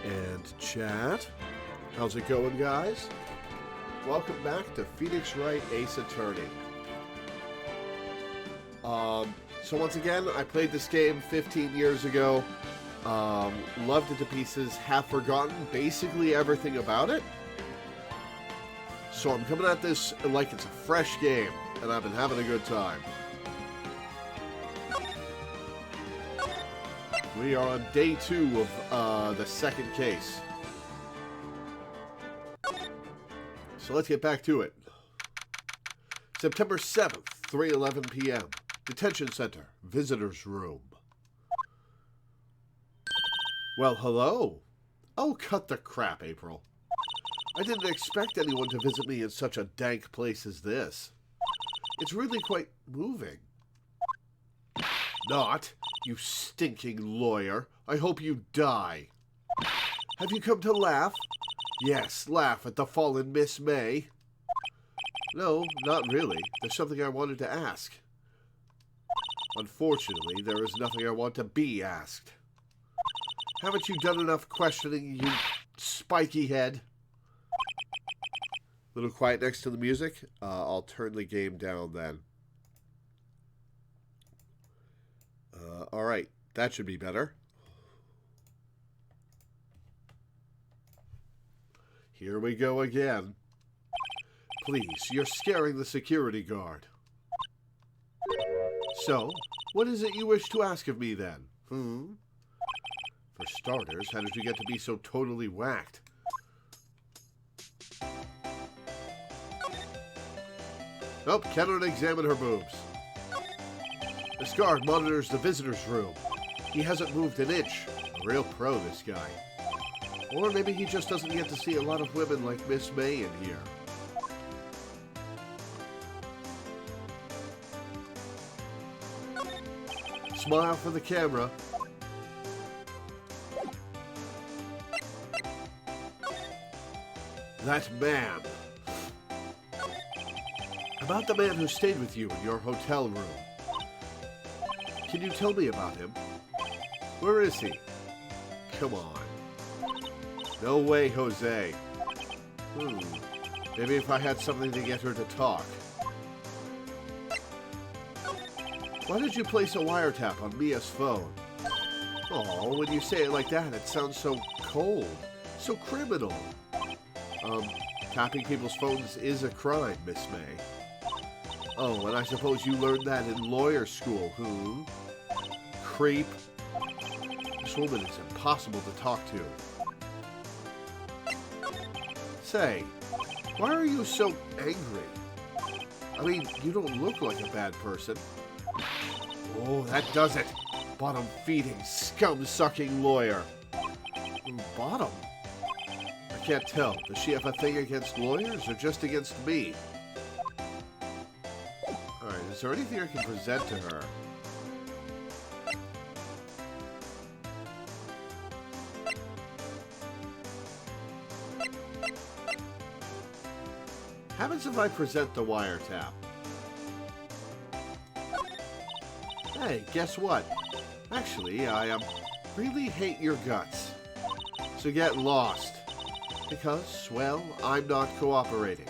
And chat. How's it going, guys? Welcome back to Phoenix Wright Ace Attorney. So once again, I played this game 15 years ago. Loved it to pieces. Have forgotten basically everything about it. So I'm coming at this like it's a fresh game, and I've been having a good time. We are on day 2 of the second case. So let's get back to it. September 7th, 3:11 p.m. Detention Center, Visitor's Room. Well, hello. Oh, cut the crap, April. I didn't expect anyone to visit me in such a dank place as this. It's really quite moving. Not, you stinking lawyer. I hope you die. Have you come to laugh? Yes, laugh at the fallen Miss May. No, not really. There's something I wanted to ask. Unfortunately, there is nothing I want to be asked. Haven't you done enough questioning, you spiky head? Little quiet next to the music. I'll turn the game down then. Alright, that should be better. Here we go again. Please, you're scaring the security guard. So, what is it you wish to ask of me then? For starters, how did you get to be so totally whacked? Nope, cannot examine her boobs. This guard monitors the visitor's room. He hasn't moved an inch. A real pro, this guy. Or maybe he just doesn't get to see a lot of women like Miss May in here. Smile for the camera. That man. About the man who stayed with you in your hotel room. Can you tell me about him? Where is he? Come on. No way, Jose. Maybe if I had something to get her to talk. Why did you place a wiretap on Mia's phone? Oh, when you say it like that, it sounds so cold. So criminal. Tapping people's phones is a crime, Miss May. Oh, and I suppose you learned that in lawyer school, Creep. This woman is impossible to talk to. Say, why are you so angry? I mean, you don't look like a bad person. Oh, that does it. Bottom-feeding, scum-sucking lawyer. Bottom? I can't tell. Does she have a thing against lawyers or just against me? Alright, is there anything I can present to her? Happens if I present the wiretap? Hey, guess what? Actually, I really hate your guts. So get lost. Because, well, I'm not cooperating.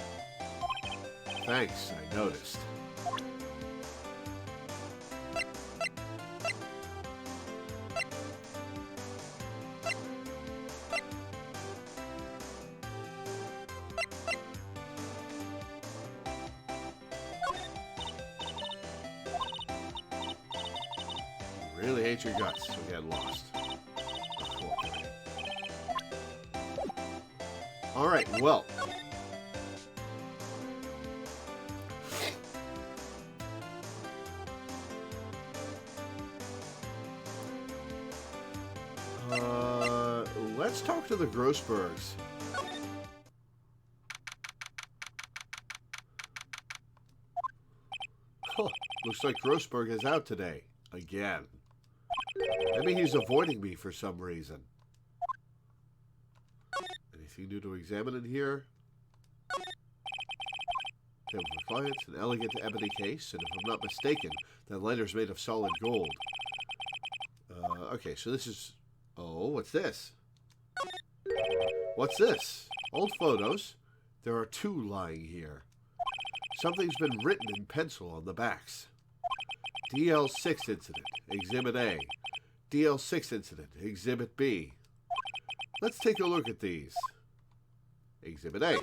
Thanks, I noticed. Really hate your guts, so get lost. Alright, well. Let's talk to the Grossbergs. Huh, looks like Grossberg is out today. Again. Maybe he's avoiding me for some reason. Anything new to examine in here? Table for clients, an elegant ebony case, and if I'm not mistaken, that lighter's made of solid gold. Okay, so this is... Oh, what's this? What's this? Old photos. There are two lying here. Something's been written in pencil on the backs. DL6 incident, Exhibit A. DL6 incident, Exhibit B. Let's take a look at these. Exhibit A. Is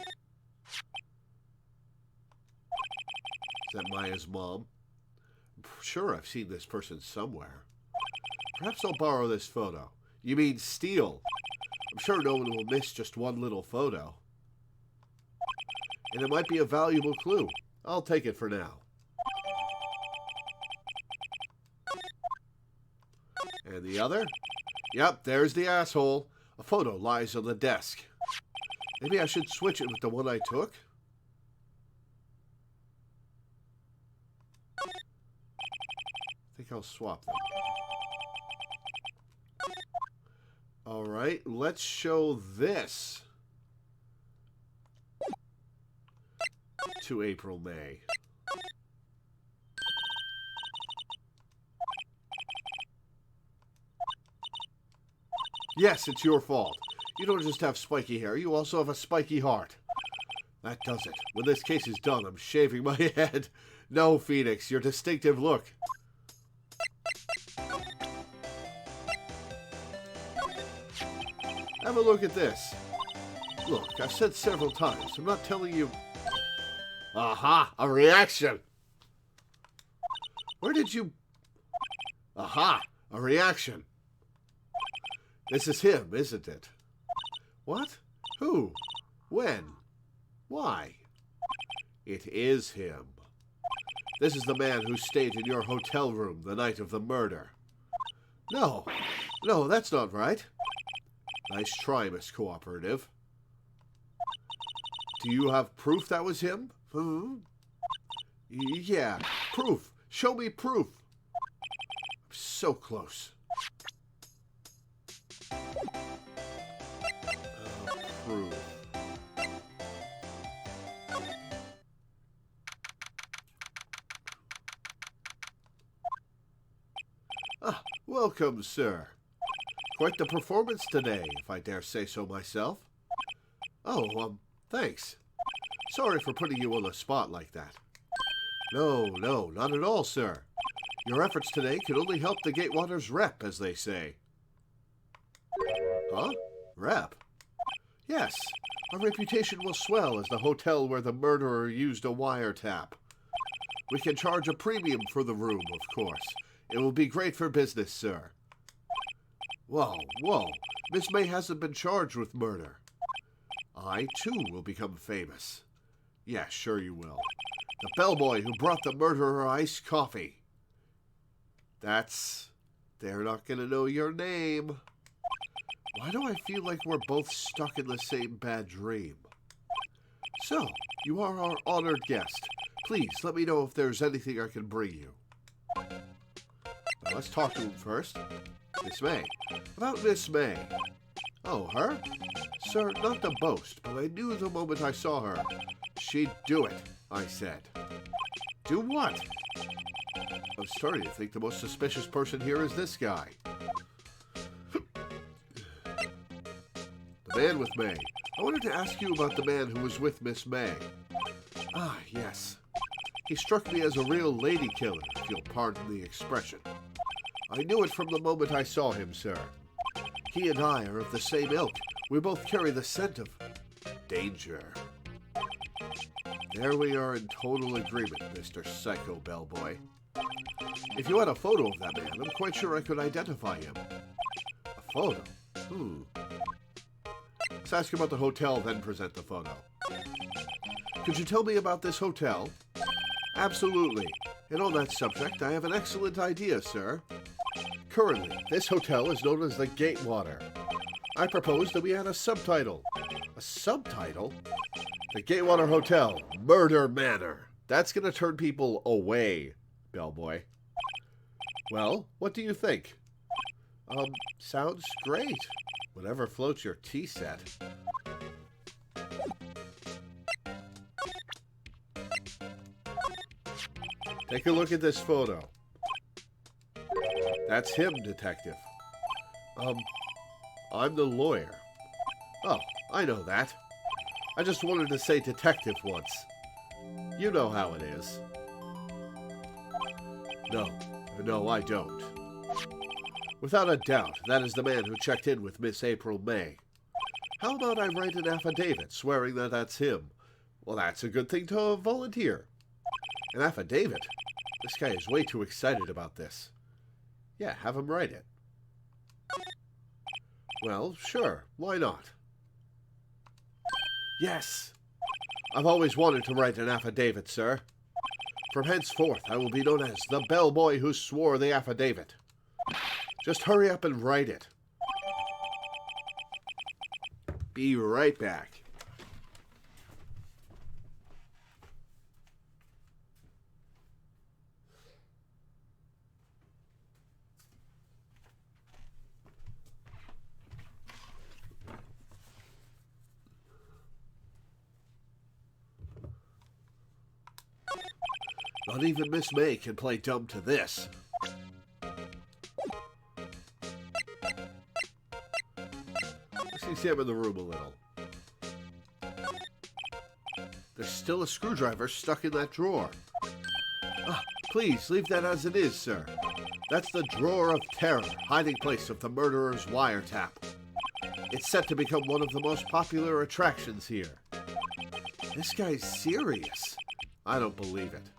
that Maya's mom? I'm sure I've seen this person somewhere. Perhaps I'll borrow this photo. You mean steal? I'm sure no one will miss just one little photo. And it might be a valuable clue. I'll take it for now. And the other? Yep, there's the asshole. A photo lies on the desk. Maybe I should switch it with the one I took? I think I'll swap them. Alright, let's show this to April May. Yes, it's your fault. You don't just have spiky hair, you also have a spiky heart. That does it. When this case is done, I'm shaving my head. No, Phoenix, your distinctive look. Have a look at this. Look, I've said several times, I'm not telling you... Aha! A reaction! Where did you... Aha! A reaction! This is him, isn't it? What? Who? When? Why? It is him. This is the man who stayed in your hotel room the night of the murder. No, that's not right. Nice try, Miss Cooperative. Do you have proof that was him? Yeah, proof. Show me proof. I'm so close. Proof. Welcome, sir. Quite the performance today, if I dare say so myself. Oh, thanks. Sorry for putting you on the spot like that. No, not at all, sir. Your efforts today can only help the Gatewater's rep, as they say. Huh? Rep? Yes, our reputation will swell as the hotel where the murderer used a wiretap. We can charge a premium for the room, of course. It will be great for business, sir. Whoa. Miss May hasn't been charged with murder. I, too, will become famous. Yeah, sure you will. The bellboy who brought the murderer iced coffee. They're not going to know your name. Why do I feel like we're both stuck in the same bad dream? So, you are our honored guest. Please, let me know if there's anything I can bring you. Now, let's talk to him first. Miss May. About Miss May. Oh, her? Sir, not to boast, but I knew the moment I saw her. She'd do it, I said. Do what? I'm starting to think the most suspicious person here is this guy. The man with May. I wanted to ask you about the man who was with Miss May. Ah, yes. He struck me as a real lady killer, if you'll pardon the expression. I knew it from the moment I saw him, sir. He and I are of the same ilk. We both carry the scent of danger. There we are in total agreement, Mr. Psycho Bellboy. If you had a photo of that man, I'm quite sure I could identify him. A photo? Let's ask about the hotel, then present the photo. Could you tell me about this hotel? Absolutely. And on that subject, I have an excellent idea, sir. Currently, this hotel is known as the Gatewater. I propose that we add a subtitle. A subtitle? The Gatewater Hotel, Murder Manor. That's going to turn people away, Bellboy. Well, what do you think? Sounds great. Whatever floats your tea set. Take a look at this photo. That's him, detective. I'm the lawyer. Oh, I know that. I just wanted to say detective once. You know how it is. No, I don't. Without a doubt, that is the man who checked in with Miss April May. How about I write an affidavit swearing that that's him? Well, that's a good thing to volunteer. An affidavit? This guy is way too excited about this. Yeah, have him write it. Well, sure, why not? Yes! I've always wanted to write an affidavit, sir. From henceforth, I will be known as the bellboy who swore the affidavit. Just hurry up and write it. Be right back. Not even Miss May can play dumb to this. Let's examine the room a little. There's still a screwdriver stuck in that drawer. Please, leave that as it is, sir. That's the drawer of terror, hiding place of the murderer's wiretap. It's set to become one of the most popular attractions here. This guy's serious. I don't believe it.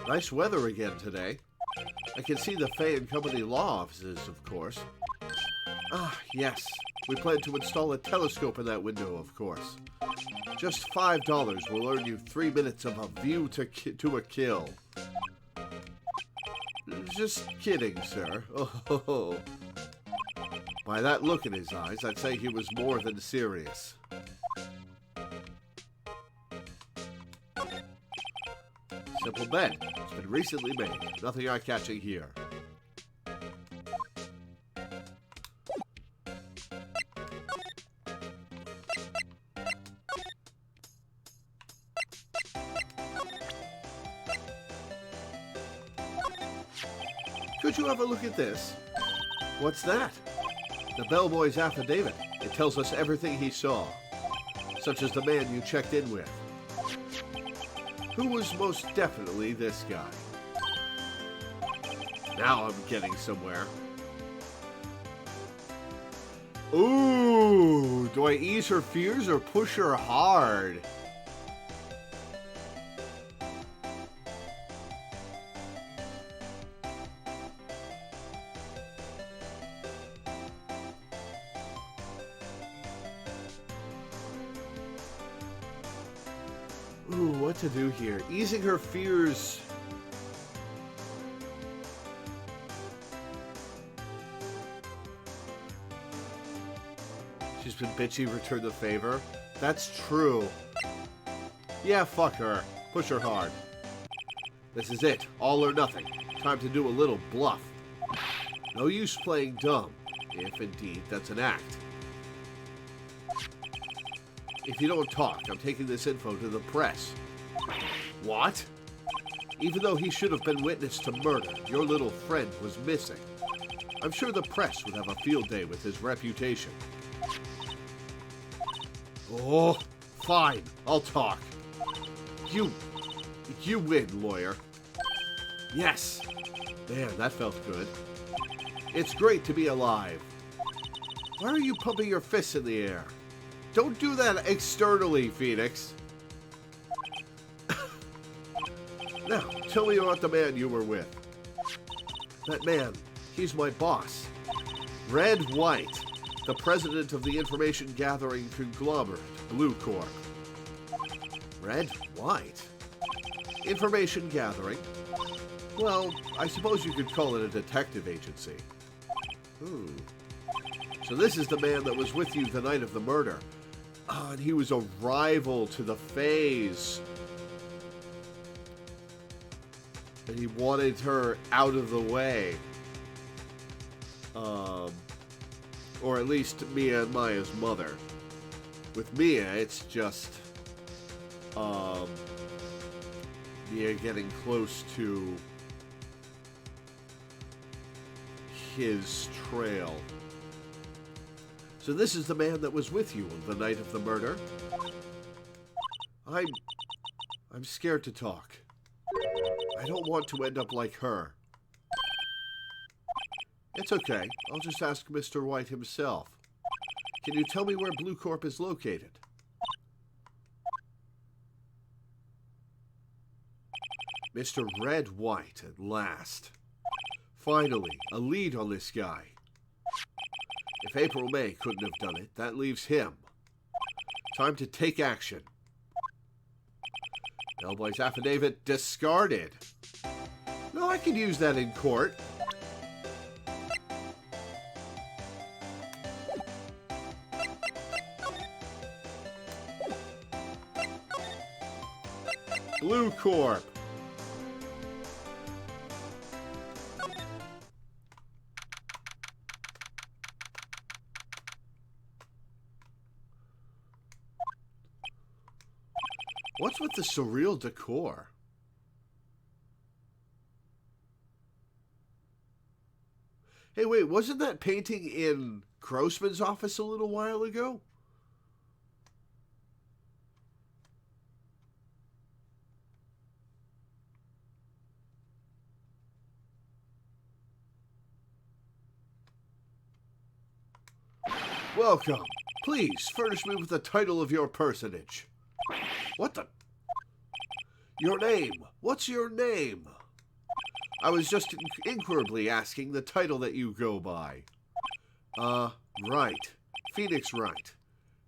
Nice weather again today. I can see the Fay & Company law offices, of course. Yes. We plan to install a telescope in that window, of course. Just $5 will earn you 3 minutes of a view to a kill. Just kidding, sir. Oh. By that look in his eyes, I'd say he was more than serious. Simple bed. It's been recently made. Nothing eye-catching here. Could you have a look at this? What's that? The bellboy's affidavit. It tells us everything he saw, such as the man you checked in with. Who was most definitely this guy? Now I'm getting somewhere. Ooh, do I ease her fears or push her hard? Ooh, what to do here? Easing her fears. She's been bitchy, return the favor. That's true. Yeah, fuck her. Push her hard. This is it. All or nothing. Time to do a little bluff. No use playing dumb, if indeed that's an act. If you don't talk, I'm taking this info to the press. What? Even though he should have been witness to murder, your little friend was missing. I'm sure the press would have a field day with his reputation. Oh, fine. I'll talk. You win, lawyer. Yes. Man, that felt good. It's great to be alive. Why are you pumping your fists in the air? Don't do that externally, Phoenix. Now, tell me about the man you were with. That man, he's my boss. Red White, the president of the information gathering conglomerate, Blue Corp. Red White? Information gathering? Well, I suppose you could call it a detective agency. So this is the man that was with you the night of the murder. And he was a rival to the Fays. And he wanted her out of the way. Or at least Mia and Maya's mother. With Mia, it's just Mia getting close to his trail. So this is the man that was with you on the night of the murder? I'm scared to talk. I don't want to end up like her. It's okay. I'll just ask Mr. White himself. Can you tell me where Blue Corp is located? Mr. Red White, at last. Finally, a lead on this guy. If April May couldn't have done it, that leaves him. Time to take action. Bellboy's affidavit discarded. No, I can use that in court. Blue Corp. What's with the surreal decor? Hey, wait, wasn't that painting in Grossman's office a little while ago? Welcome. Please, furnish me with the title of your personage. What the? Your name. What's your name? I was just inquirably asking the title that you go by. Wright. Phoenix Wright.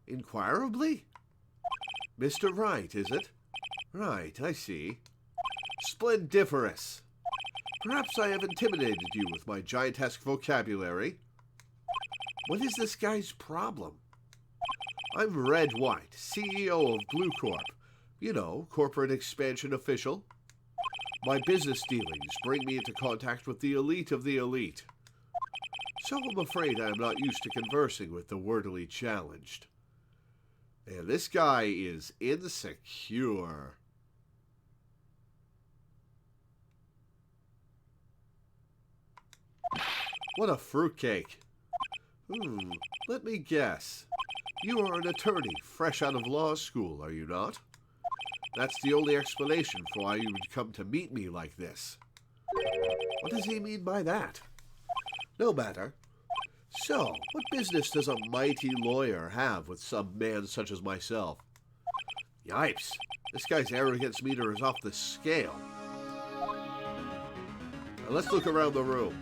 Inquirably? Mr. Wright, is it? Right, I see. Splendiferous. Perhaps I have intimidated you with my giantesque vocabulary. What is this guy's problem? I'm Red White, CEO of Blue Corp. You know, corporate expansion official. My business dealings bring me into contact with the elite of the elite. So I'm afraid I am not used to conversing with the wordily challenged. And this guy is insecure. What a fruitcake. Let me guess. You are an attorney, fresh out of law school, are you not? That's the only explanation for why you would come to meet me like this. What does he mean by that? No matter. So, what business does a mighty lawyer have with some man such as myself? Yipes. This guy's arrogance meter is off the scale. Now let's look around the room.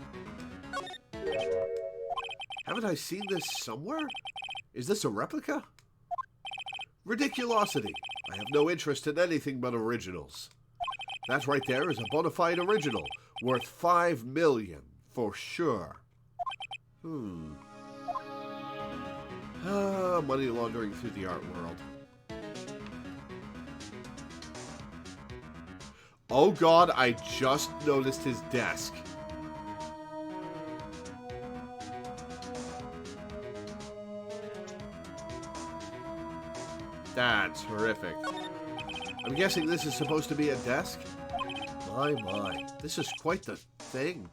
Haven't I seen this somewhere? Is this a replica? Ridiculosity. I have no interest in anything but originals. That right there is a bona fide original, worth $5 million, for sure. Money laundering through the art world. Oh God, I just noticed his desk. That's horrific. I'm guessing this is supposed to be a desk? My, this is quite the thing.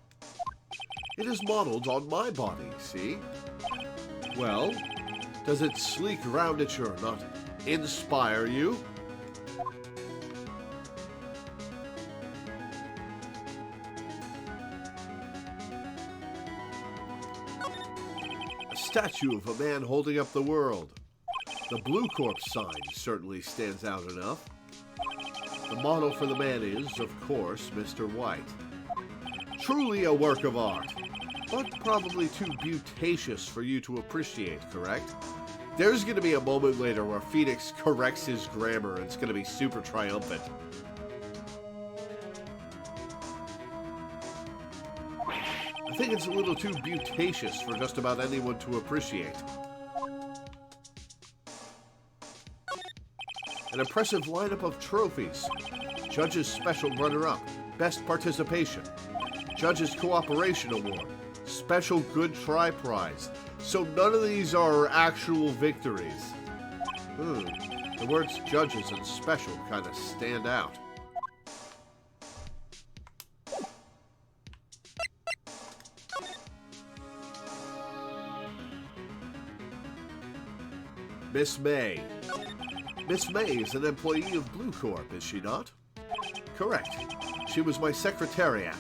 It is modeled on my body, see? Well, does its sleek roundature not inspire you? A statue of a man holding up the world. The Blue Corp sign certainly stands out enough. The model for the man is, of course, Mr. White. Truly a work of art, but probably too beautacious for you to appreciate, correct? There's going to be a moment later where Phoenix corrects his grammar and it's going to be super triumphant. I think it's a little too beautacious for just about anyone to appreciate. An impressive lineup of trophies. Judge's Special Runner-Up, Best Participation. Judge's Cooperation Award, Special Good Try Prize. So none of these are actual victories. The words judges and special kind of stand out. Miss May. Miss May is an employee of Blue Corp, is she not? Correct. She was my secretariat.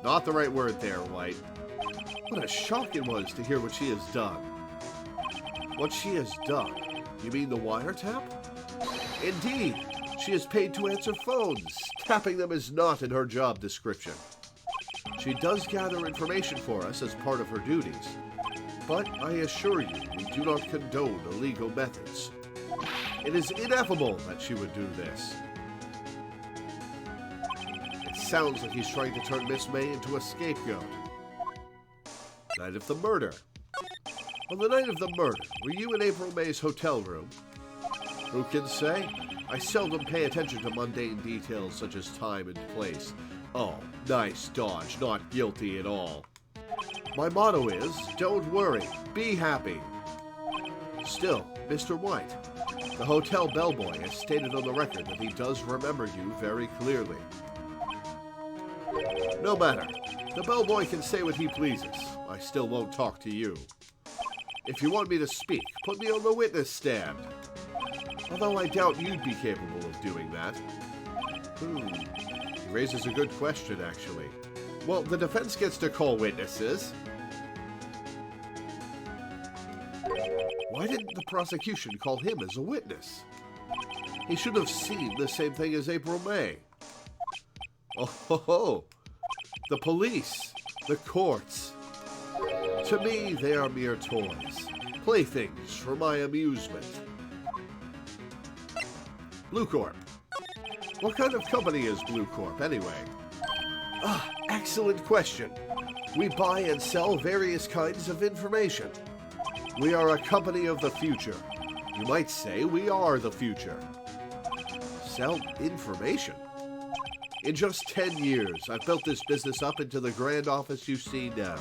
Not the right word there, White. What a shock it was to hear what she has done. What she has done? You mean the wiretap? Indeed. She is paid to answer phones. Tapping them is not in her job description. She does gather information for us as part of her duties. But I assure you, we do not condone illegal methods. It is ineffable that she would do this. It sounds like he's trying to turn Miss May into a scapegoat. Night of the murder. On the night of the murder, were you in April May's hotel room? Who can say? I seldom pay attention to mundane details such as time and place. Oh, nice dodge, not guilty at all. My motto is, don't worry, be happy. Still, Mr. White, the hotel bellboy has stated on the record that he does remember you very clearly. No matter. The bellboy can say what he pleases. I still won't talk to you. If you want me to speak, put me on the witness stand. Although I doubt you'd be capable of doing that. He raises a good question, actually. Well, the defense gets to call witnesses. Why didn't the prosecution call him as a witness? He should have seen the same thing as April May. Oh, ho, ho. The police, the courts. To me, they are mere toys, playthings for my amusement. Blue Corp. What kind of company is Blue Corp, anyway? Excellent question. We buy and sell various kinds of information. We are a company of the future. You might say we are the future. Sell information? In just 10 years, I've built this business up into the grand office you see now.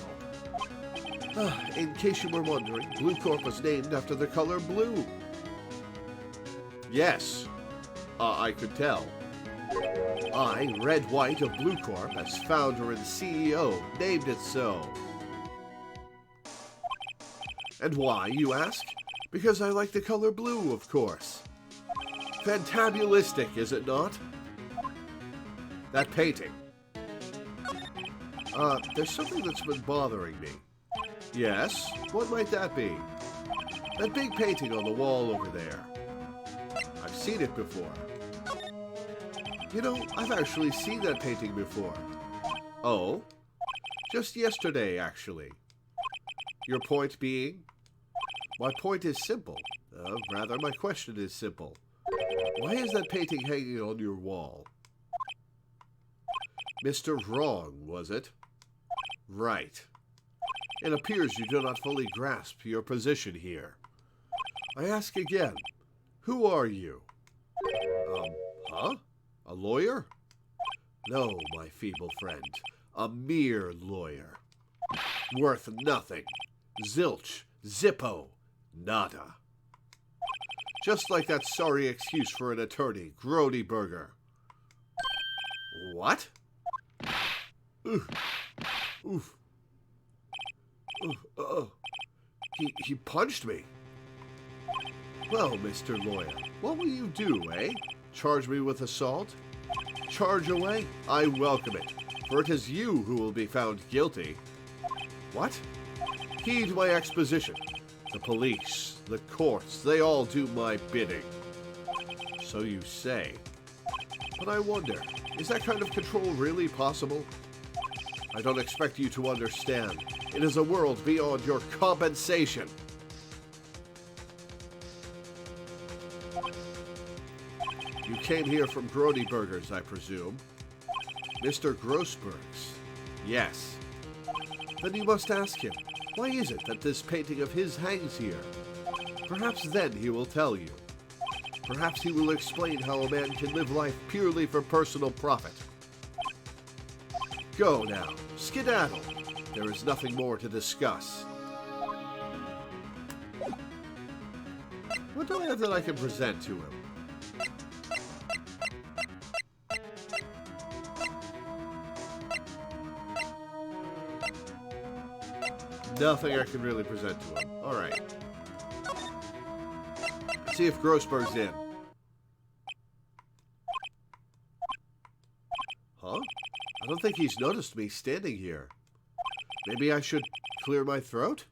In case you were wondering, Blue Corp was named after the color blue. Yes, I could tell. I, Red White of Blue Corp, as founder and CEO, named it so. And why, you ask? Because I like the color blue, of course. Fantabulistic, is it not? That painting. There's something that's been bothering me. Yes? What might that be? That big painting on the wall over there. I've seen it before. You know, I've actually seen that painting before. Oh? Just yesterday, actually. Your point being? My point is simple. Rather, my question is simple. Why is that painting hanging on your wall? Mr. Wrong, was it? Right. It appears you do not fully grasp your position here. I ask again, who are you? A lawyer? No, my feeble friend. A mere lawyer. Worth nothing. Zilch. Zippo. Nada. Just like that sorry excuse for an attorney, Grodyberger. What? Oof. Oof. He punched me. Well, Mr. Lawyer, what will you do, eh? Charge me with assault? Charge away? I welcome it, for it is you who will be found guilty. What? Heed my exposition. The police, the courts, they all do my bidding. So you say. But I wonder, is that kind of control really possible? I don't expect you to understand. It is a world beyond your compensation. You came here from Grodyberger's, I presume. Mr. Grossberg's. Yes. Then you must ask him, why is it that this painting of his hangs here? Perhaps then he will tell you. Perhaps he will explain how a man can live life purely for personal profit. Go now. Skedaddle. There is nothing more to discuss. What do I have that I can present to him? Nothing I can really present to him. Alright. See if Grossberg's in. Huh? I don't think he's noticed me standing here. Maybe I should clear my throat?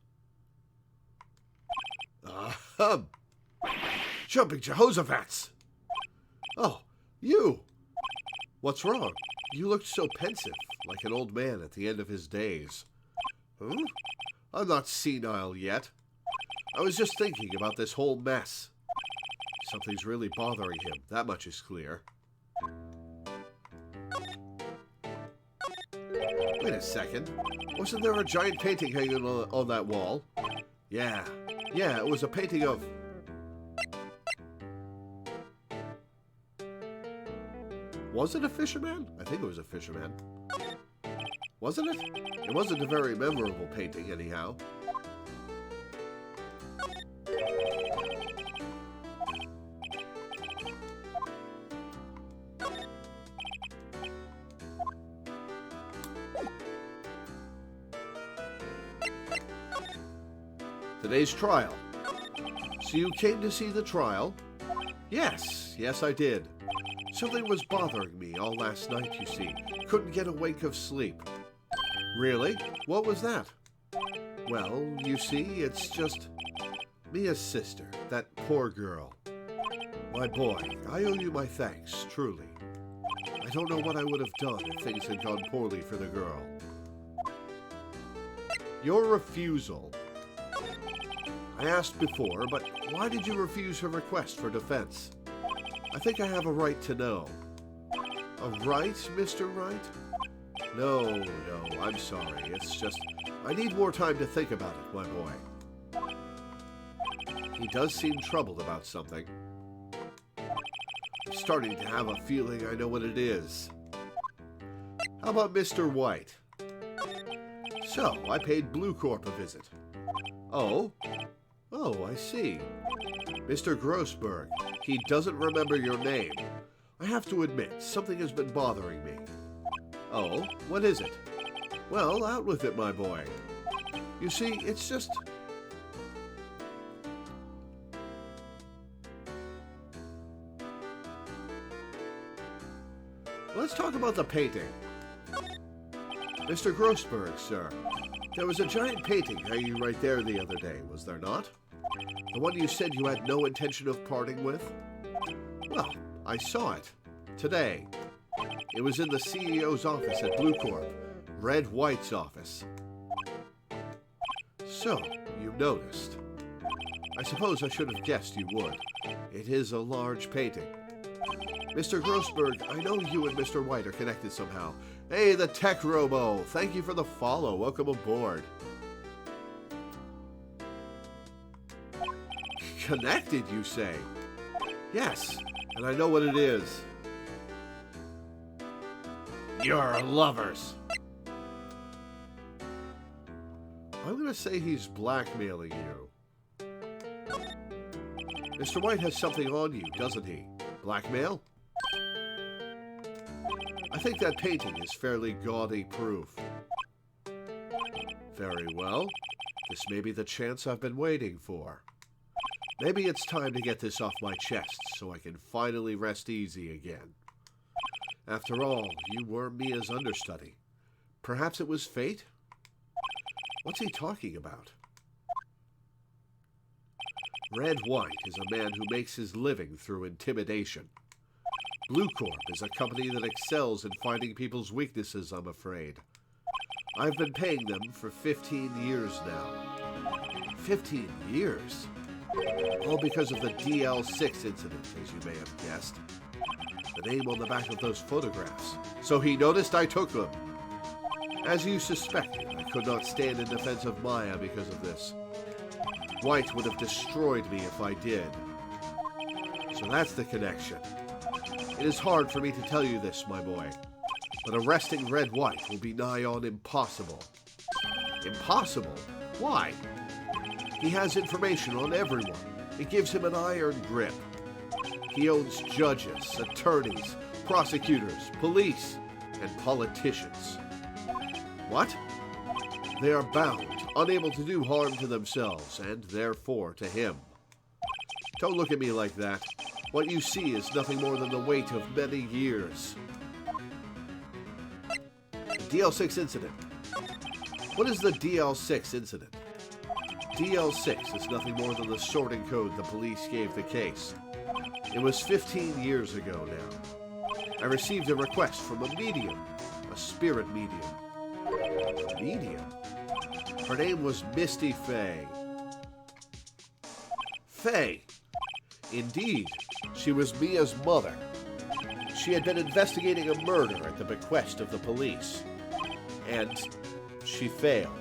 Jumping Jehoshaphat's! Oh, you! What's wrong? You looked so pensive, like an old man at the end of his days. Huh? I'm not senile yet. I was just thinking about this whole mess. Something's really bothering him, that much is clear. Wait a second. Wasn't there a giant painting hanging on that wall? Yeah, it was a painting of... Was it a fisherman? I think it was a fisherman. Wasn't it? It wasn't a very memorable painting, anyhow. Today's trial. So you came to see the trial? Yes, I did. Something was bothering me all last night, you see. Couldn't get a wink of sleep. Really? What was that? Well, you see, it's just Mia's sister, that poor girl. My boy, I owe you my thanks, truly. I don't know what I would have done if things had gone poorly for the girl. Your refusal. I asked before, but why did you refuse her request for defense? I think I have a right to know. A right, Mr. Wright? No, I'm sorry. It's just, I need more time to think about it, my boy. He does seem troubled about something. I'm starting to have a feeling I know what it is. How about Mr. White? So, I paid Blue Corp a visit. Oh, I see. Mr. Grossberg, he doesn't remember your name. I have to admit, something has been bothering me. Oh, what is it? Well, out with it, my boy. You see, it's just... Let's talk about the painting. Mr. Grossberg, sir. There was a giant painting hanging right there the other day, was there not? The one you said you had no intention of parting with? Well, I saw it. Today. It was in the CEO's office at Blue Corp, Red White's office. So, you noticed. I suppose I should have guessed you would. It is a large painting. Mr. Grossberg, I know you and Mr. White are connected somehow. Hey, the Tech Robo! Thank you for the follow. Welcome aboard. Connected, you say? Yes, and I know what it is. You're lovers. I'm going to say he's blackmailing you. Mr. White has something on you, doesn't he? Blackmail? I think that painting is fairly gaudy proof. Very well. This may be the chance I've been waiting for. Maybe it's time to get this off my chest so I can finally rest easy again. After all, you were Mia's understudy. Perhaps it was fate? What's he talking about? Red White is a man who makes his living through intimidation. Blue Corp is a company that excels in finding people's weaknesses, I'm afraid. I've been paying them for 15 years now. 15 years? All because of the DL6 incident, as you may have guessed. The name on the back of those photographs. So he noticed I took them. As you suspected, I could not stand in defense of Maya because of this. White would have destroyed me if I did. So that's the connection. It is hard for me to tell you this, my boy, but arresting Red White will be nigh on impossible. Impossible? Why? He has information on everyone. It gives him an iron grip. He owns judges, attorneys, prosecutors, police, and politicians. What? They are bound, unable to do harm to themselves, and therefore to him. Don't look at me like that. What you see is nothing more than the weight of many years. DL6 incident. What is the DL6 incident? DL6 is nothing more than the sorting code the police gave the case. It was 15 years ago now. I received a request from a medium, a spirit medium. A medium? Her name was Misty Fay. Fay. Indeed, she was Mia's mother. She had been investigating a murder at the bequest of the police, and she failed.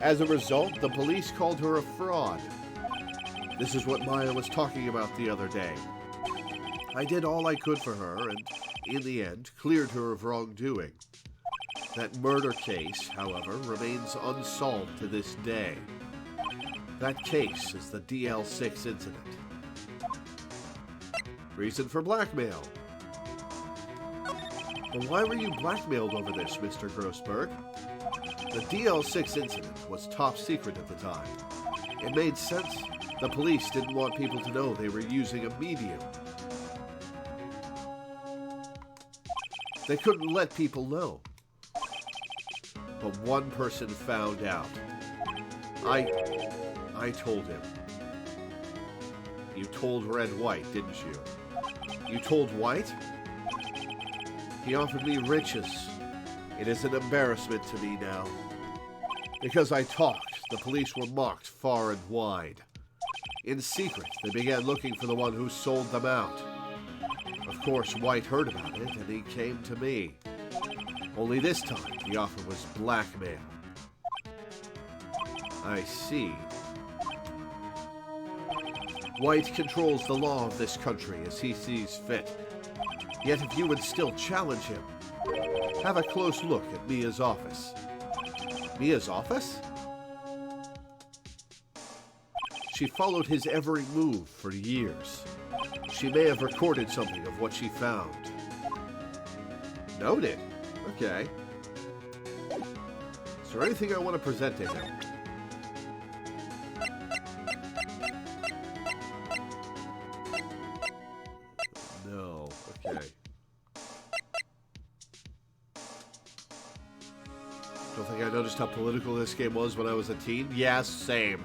As a result, the police called her a fraud. This is what Maya was talking about the other day. I did all I could for her, and in the end, cleared her of wrongdoing. That murder case, however, remains unsolved to this day. That case is the DL6 incident. Reason for blackmail. But why were you blackmailed over this, Mr. Grossberg? The DL6 incident was top secret at the time. It made sense. The police didn't want people to know they were using a medium. They couldn't let people know. But one person found out. I told him. You told Red White, didn't you? You told White? He offered me riches. It is an embarrassment to me now. Because I talked, the police were mocked far and wide. In secret, they began looking for the one who sold them out. Of course, White heard about it, and he came to me. Only this time, the offer was blackmail. I see. White controls the law of this country as he sees fit. Yet if you would still challenge him, have a close look at Mia's office. Mia's office? She followed his every move for years. She may have recorded something of what she found. Noted. Okay. Is there anything I want to present to him? No. Okay. Don't think I noticed how political this game was when I was a teen. Yeah, same.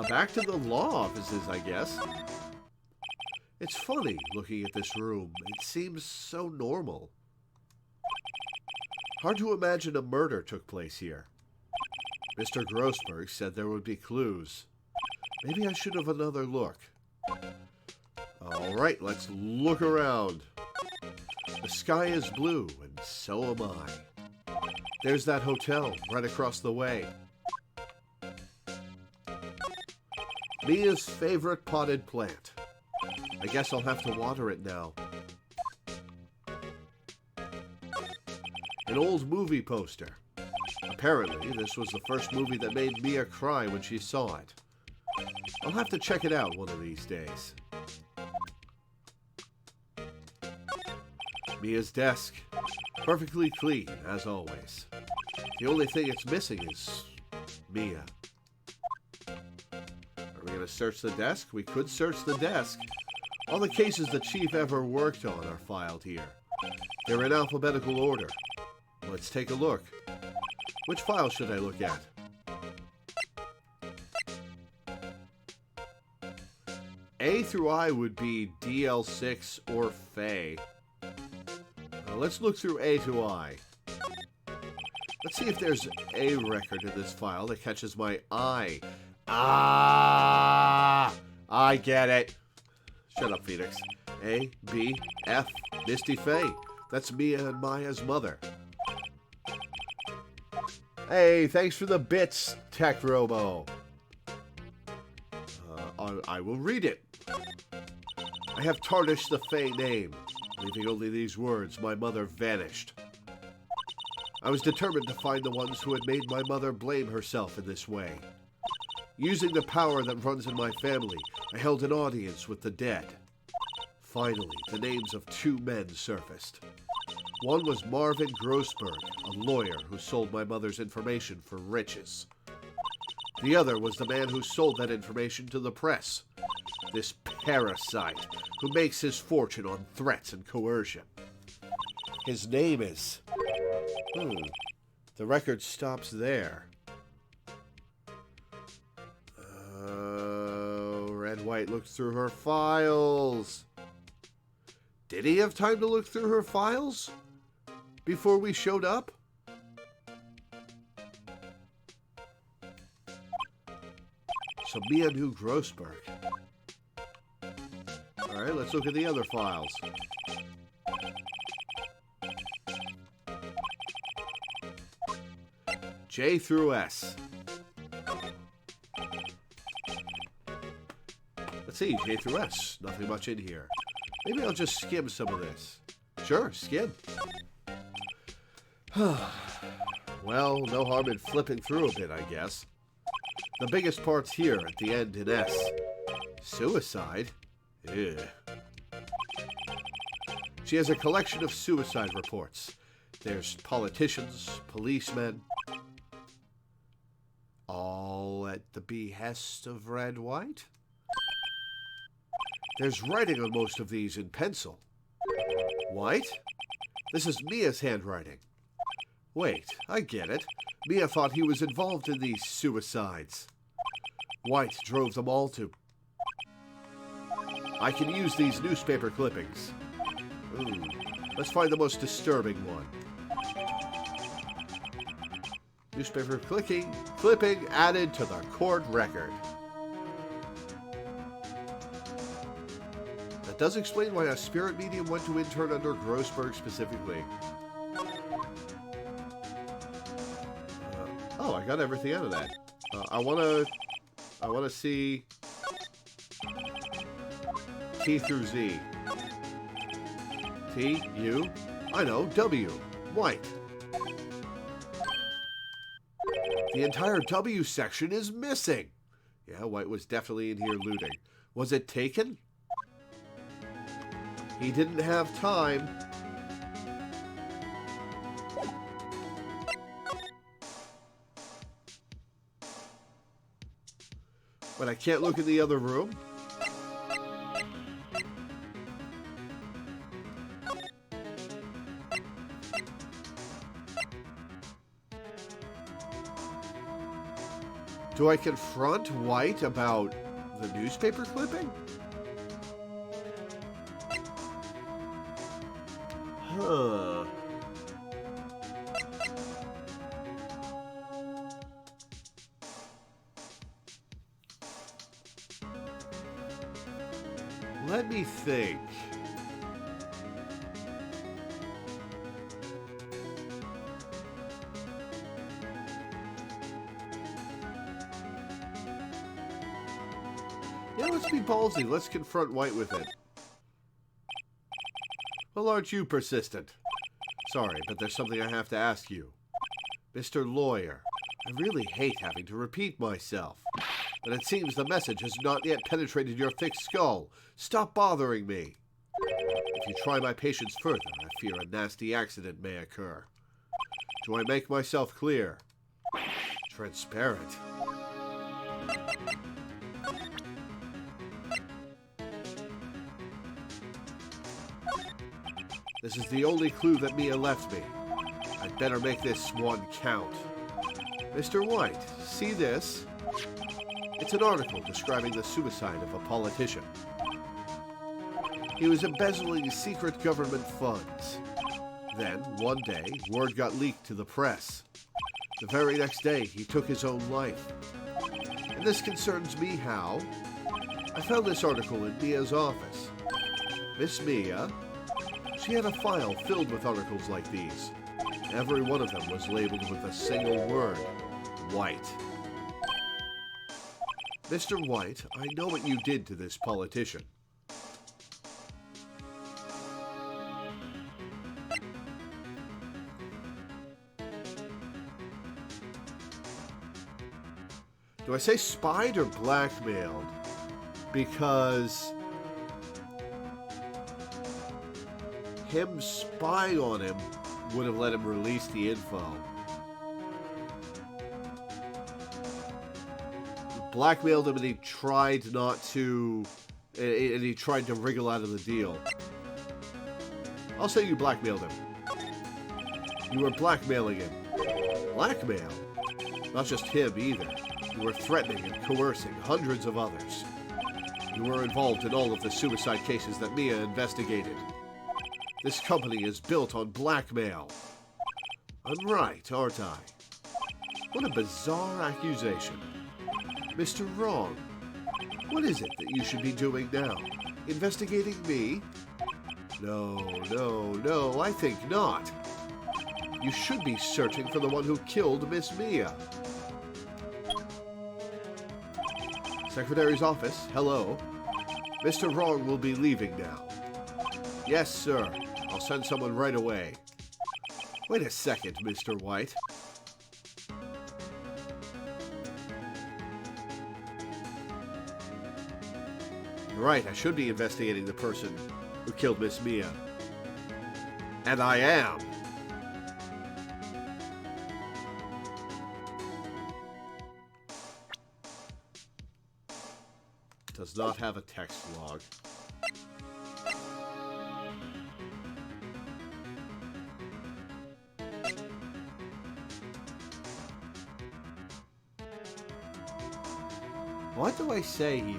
Back to the law offices, I guess. It's funny looking at this room. It seems so normal. Hard to imagine a murder took place here. Mr. Grossberg said there would be clues. Maybe I should have another look. All right, let's look around. The sky is blue, and so am I. There's that hotel right across the way. Mia's favorite potted plant. I guess I'll have to water it now. An old movie poster. Apparently, this was the first movie that made Mia cry when she saw it. I'll have to check it out one of these days. Mia's desk. Perfectly clean, as always. The only thing it's missing is Mia. Are we going to search the desk? We could search the desk. All the cases the chief ever worked on are filed here. They're in alphabetical order. Let's take a look. Which file should I look at? A through I would be DL6 or Faye. Let's look through A to I. Let's see if there's a record in this file that catches my eye. Ah! I get it. Shut up, Phoenix. A, B, F, Misty Fay. That's Mia and Maya's mother. Hey, thanks for the bits, Tech Robo. I will read it. I have tarnished the Fay name. Leaving only these words, my mother vanished. I was determined to find the ones who had made my mother blame herself in this way. Using the power that runs in my family, I held an audience with the dead. Finally, the names of two men surfaced. One was Marvin Grossberg, a lawyer who sold my mother's information for riches. The other was the man who sold that information to the press. This parasite who makes his fortune on threats and coercion. His name is... The record stops there. Red White looked through her files. Did he have time to look through her files before we showed up? So Mia knew Grossberg. Alright, let's look at the other files. J through S. Let's see, J through S. Nothing much in here. Maybe I'll just skim some of this. Sure, skim. Well, no harm in flipping through a bit, I guess. The biggest part's here at the end in S. Suicide? Ew. She has a collection of suicide reports. There's politicians, policemen, all at the behest of Red White. There's writing on most of these in pencil. White? This is Mia's handwriting. Wait, I get it. Mia thought he was involved in these suicides. White drove them all to... I can use these newspaper clippings. Let's find the most disturbing one. Newspaper clipping added to the court record. That does explain why a spirit medium went to intern under Grossberg specifically. Oh, I got everything out of that. I wanna see T through Z. T, U, I know, W, White. The entire W section is missing. Yeah, White was definitely in here looting. Was it taken? He didn't have time. But I can't look in the other room. Do I confront White about the newspaper clipping? Huh. Let me think. Yeah, let's be ballsy. Let's confront White with it. Well, aren't you persistent? Sorry, but there's something I have to ask you. Mr. Lawyer, I really hate having to repeat myself, but it seems the message has not yet penetrated your thick skull. Stop bothering me. If you try my patience further, I fear a nasty accident may occur. Do I make myself clear? Transparent. This is the only clue that Mia left me. I'd better make this one count. Mr. White, see this? It's an article describing the suicide of a politician. He was embezzling secret government funds. Then, one day, word got leaked to the press. The very next day, he took his own life. And this concerns me how? I found this article in Mia's office. Miss Mia... She had a file filled with articles like these. Every one of them was labeled with a single word, White. Mr. White, I know what you did to this politician. Do I say spied or blackmailed? Because... him spying on him would have let him release the info. Blackmailed him and he tried not to... And he tried to wriggle out of the deal. I'll say you blackmailed him. You were blackmailing him. Blackmail? Not just him either. You were threatening and coercing hundreds of others. You were involved in all of the suicide cases that Mia investigated. This company is built on blackmail. I'm right, aren't I? What a bizarre accusation. Mr. Wrong, what is it that you should be doing now? Investigating me? No, I think not. You should be searching for the one who killed Miss Mia. Secretary's office, hello. Mr. Wrong will be leaving now. Yes, sir. I'll send someone right away. Wait a second, Mr. White. You're right, I should be investigating the person who killed Miss Mia. And I am. Does not have a text log. What do I say here?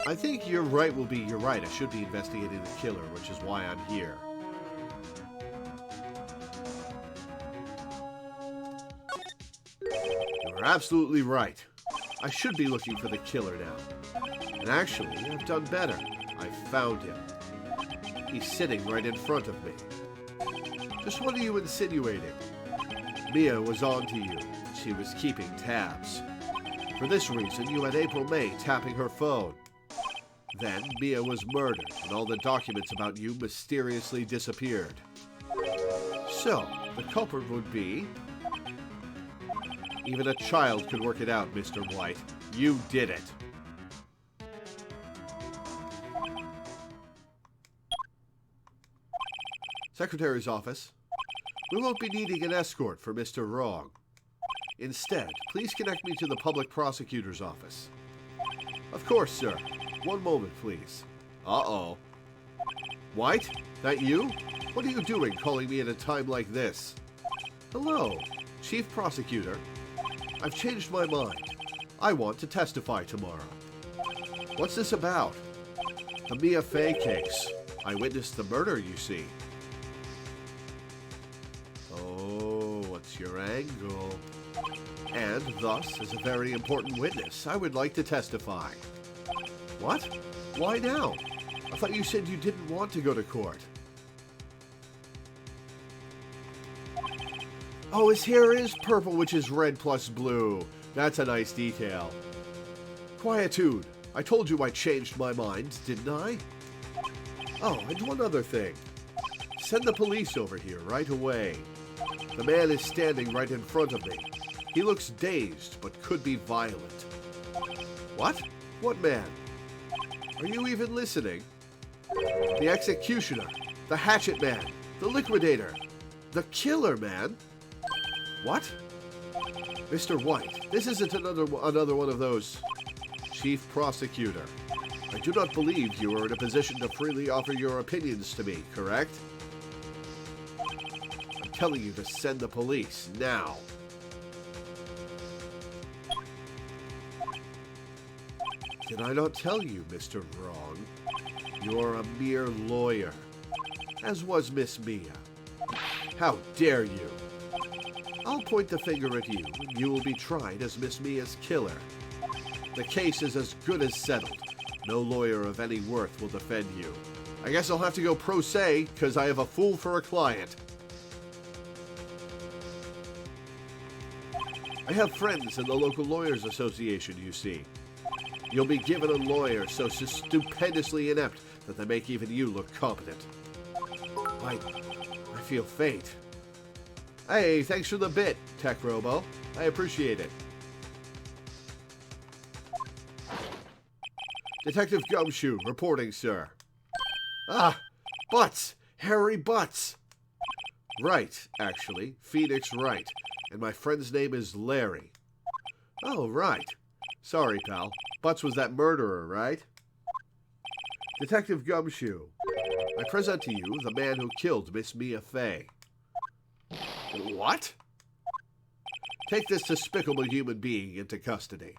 I think you're right will be you're right. I should be investigating the killer, which is why I'm here. You're absolutely right. I should be looking for the killer now. And actually, I've done better. I've found him. He's sitting right in front of me. Just what are you insinuating? Mia was on to you. She was keeping tabs. For this reason, you had April May tapping her phone. Then, Mia was murdered, and all the documents about you mysteriously disappeared. So, the culprit would be... Even a child could work it out, Mr. White. You did it. Secretary's office. We won't be needing an escort for Mr. Wrong. Instead, please connect me to the public prosecutor's office. Of course, sir. One moment, please. Uh-oh. White? That you? What are you doing calling me at a time like this? Hello, Chief Prosecutor. I've changed my mind. I want to testify tomorrow. What's this about? The Mia Fey case. I witnessed the murder, you see. Oh, what's your angle? And thus, as a very important witness, I would like to testify. What? Why now? I thought you said you didn't want to go to court. Oh, his hair is purple, which is red plus blue. That's a nice detail. Quietude. I told you I changed my mind, didn't I? Oh, and one other thing. Send the police over here right away. The man is standing right in front of me. He looks dazed, but could be violent. What? What man? Are you even listening? The executioner, the hatchet man, the liquidator, the killer man? What? Mr. White, this isn't another one of those. Chief Prosecutor, I do not believe you are in a position to freely offer your opinions to me, correct? I'm telling you to send the police now. Did I not tell you, Mr. Wrong? You're a mere lawyer, as was Miss Mia. How dare you? I'll point the finger at you, and you will be tried as Miss Mia's killer. The case is as good as settled. No lawyer of any worth will defend you. I guess I'll have to go pro se, because I have a fool for a client. I have friends in the local lawyers association, you see. You'll be given a lawyer so stupendously inept that they make even you look competent. I feel faint. Hey, thanks for the bit, Tech Robo. I appreciate it. Detective Gumshoe, reporting, sir. Ah, Butts! Harry Butts! Right, actually. Phoenix Wright. And my friend's name is Larry. Oh, right. Sorry, pal. Butts was that murderer, right? Detective Gumshoe, I present to you the man who killed Miss Mia Fey. What? Take this despicable human being into custody.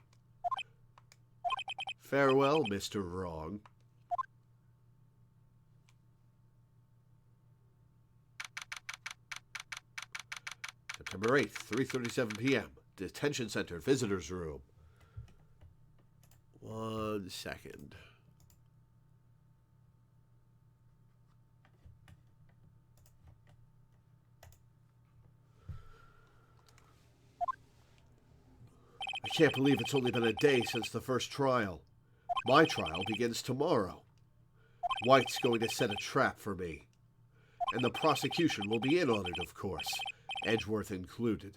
Farewell, Mr. Wrong. September 8th, 3:37 p.m. Detention Center, Visitor's Room. 1 second. I can't believe it's only been a day since the first trial. My trial begins tomorrow. White's going to set a trap for me. And the prosecution will be in on it, of course, Edgeworth included.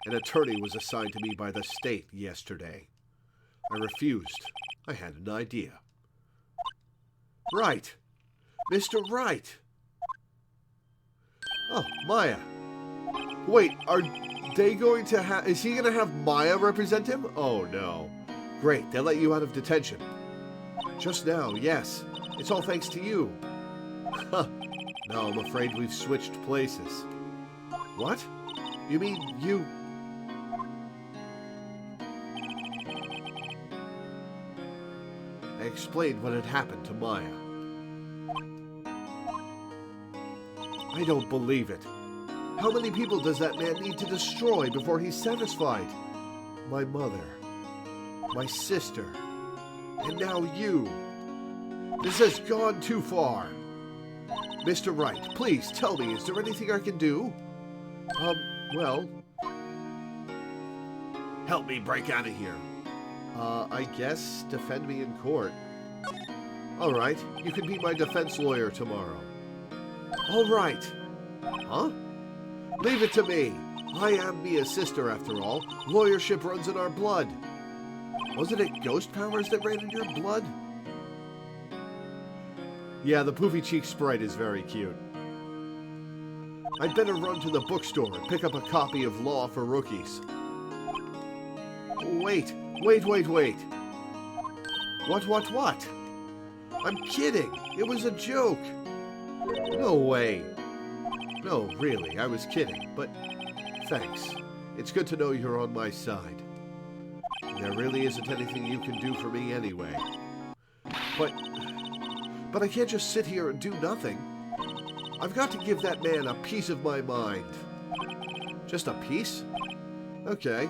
An attorney was assigned to me by the state yesterday. I refused. I had an idea. Wright! Mr. Wright! Oh, Maya. Wait, are they going to have... Is he going to have Maya represent him? Oh, no. Great, they let you out of detention. Just now, yes. It's all thanks to you. Huh. Now I'm afraid we've switched places. What? You mean you... I explained what had happened to Maya. I don't believe it. How many people does that man need to destroy before he's satisfied? My mother. My sister. And now you. This has gone too far. Mr. Wright, please tell me, is there anything I can do? Well... Help me break out of here. I guess defend me in court. All right, you can be my defense lawyer tomorrow. All right. Huh? Leave it to me. I am Mia's sister, after all. Lawyership runs in our blood. Wasn't it ghost powers that ran in your blood? Yeah, the poofy cheek sprite is very cute. I'd better run to the bookstore and pick up a copy of Law for Rookies. Wait. What? I'm kidding. It was a joke. No way. No, really, I was kidding, but thanks. It's good to know you're on my side. There really isn't anything you can do for me anyway. But I can't just sit here and do nothing. I've got to give that man a piece of my mind. Just a piece? Okay.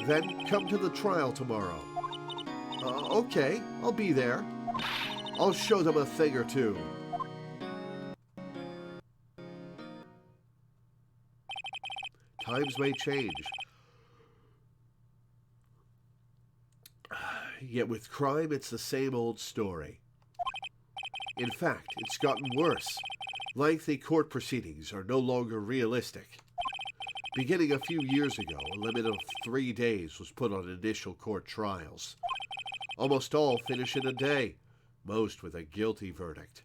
Then come to the trial tomorrow. Okay, I'll be there. I'll show them a thing or two. Times may change. Yet with crime, it's the same old story. In fact, it's gotten worse. Lengthy court proceedings are no longer realistic. Beginning a few years ago, a limit of 3 days was put on initial court trials. Almost all finish in a day, most with a guilty verdict.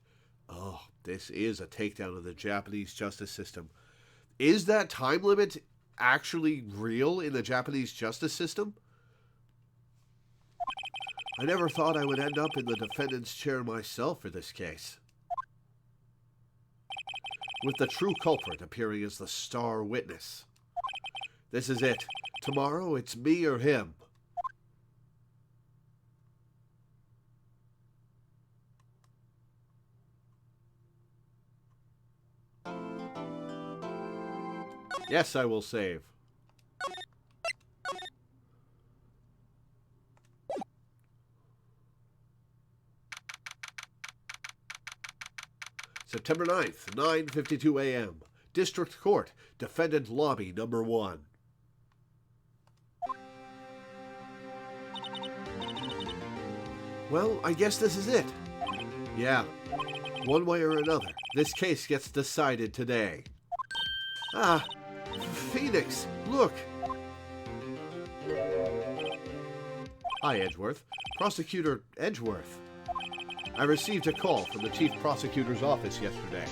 Oh, this is a takedown of the Japanese justice system. Is that time limit actually real in the Japanese justice system? I never thought I would end up in the defendant's chair myself for this case. With the true culprit appearing as the star witness. This is it. Tomorrow, it's me or him. Yes, I will save. September 9th, 9:52 a.m. District Court, Defendant Lobby Number 1. Well, I guess this is it. Yeah, one way or another, this case gets decided today. Ah, Phoenix, look! Hi, Edgeworth. Prosecutor Edgeworth. I received a call from the Chief Prosecutor's office yesterday.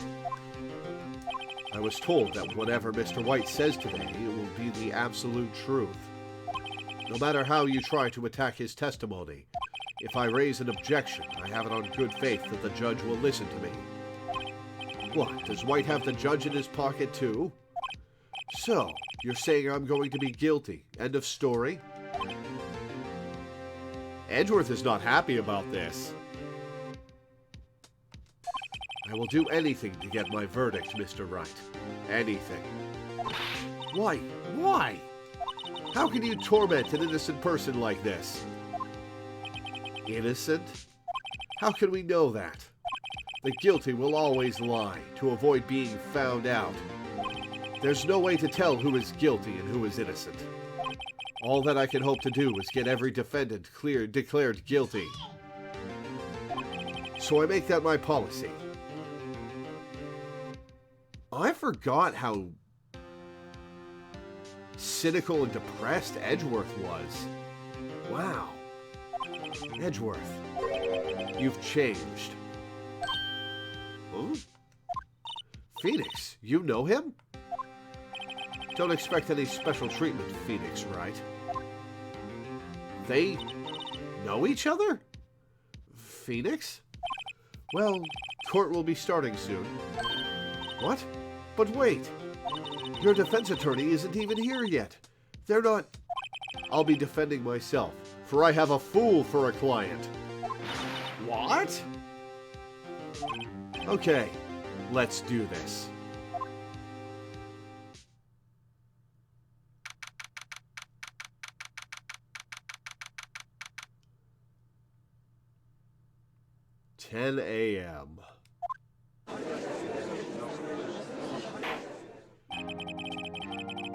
I was told that whatever Mr. White says today, it will be the absolute truth. No matter how you try to attack his testimony, if I raise an objection, I have it on good faith that the judge will listen to me. What, does White have the judge in his pocket too? So, you're saying I'm going to be guilty. End of story? Edgeworth is not happy about this. I will do anything to get my verdict, Mr. Wright. Anything. Why? Why? How can you torment an innocent person like this? Innocent? How can we know that? The guilty will always lie to avoid being found out. There's no way to tell who is guilty and who is innocent. All that I can hope to do is get every defendant declared guilty. So I make that my policy. I forgot how cynical and depressed Edgeworth was. Wow. Edgeworth, you've changed. Huh? Phoenix, you know him? Don't expect any special treatment, Phoenix Wright. They know each other? Phoenix? Well, court will be starting soon. What? But wait. Your defense attorney isn't even here yet. They're not... I'll be defending myself, for I have a fool for a client. What? Okay, let's do this. "10 a.m.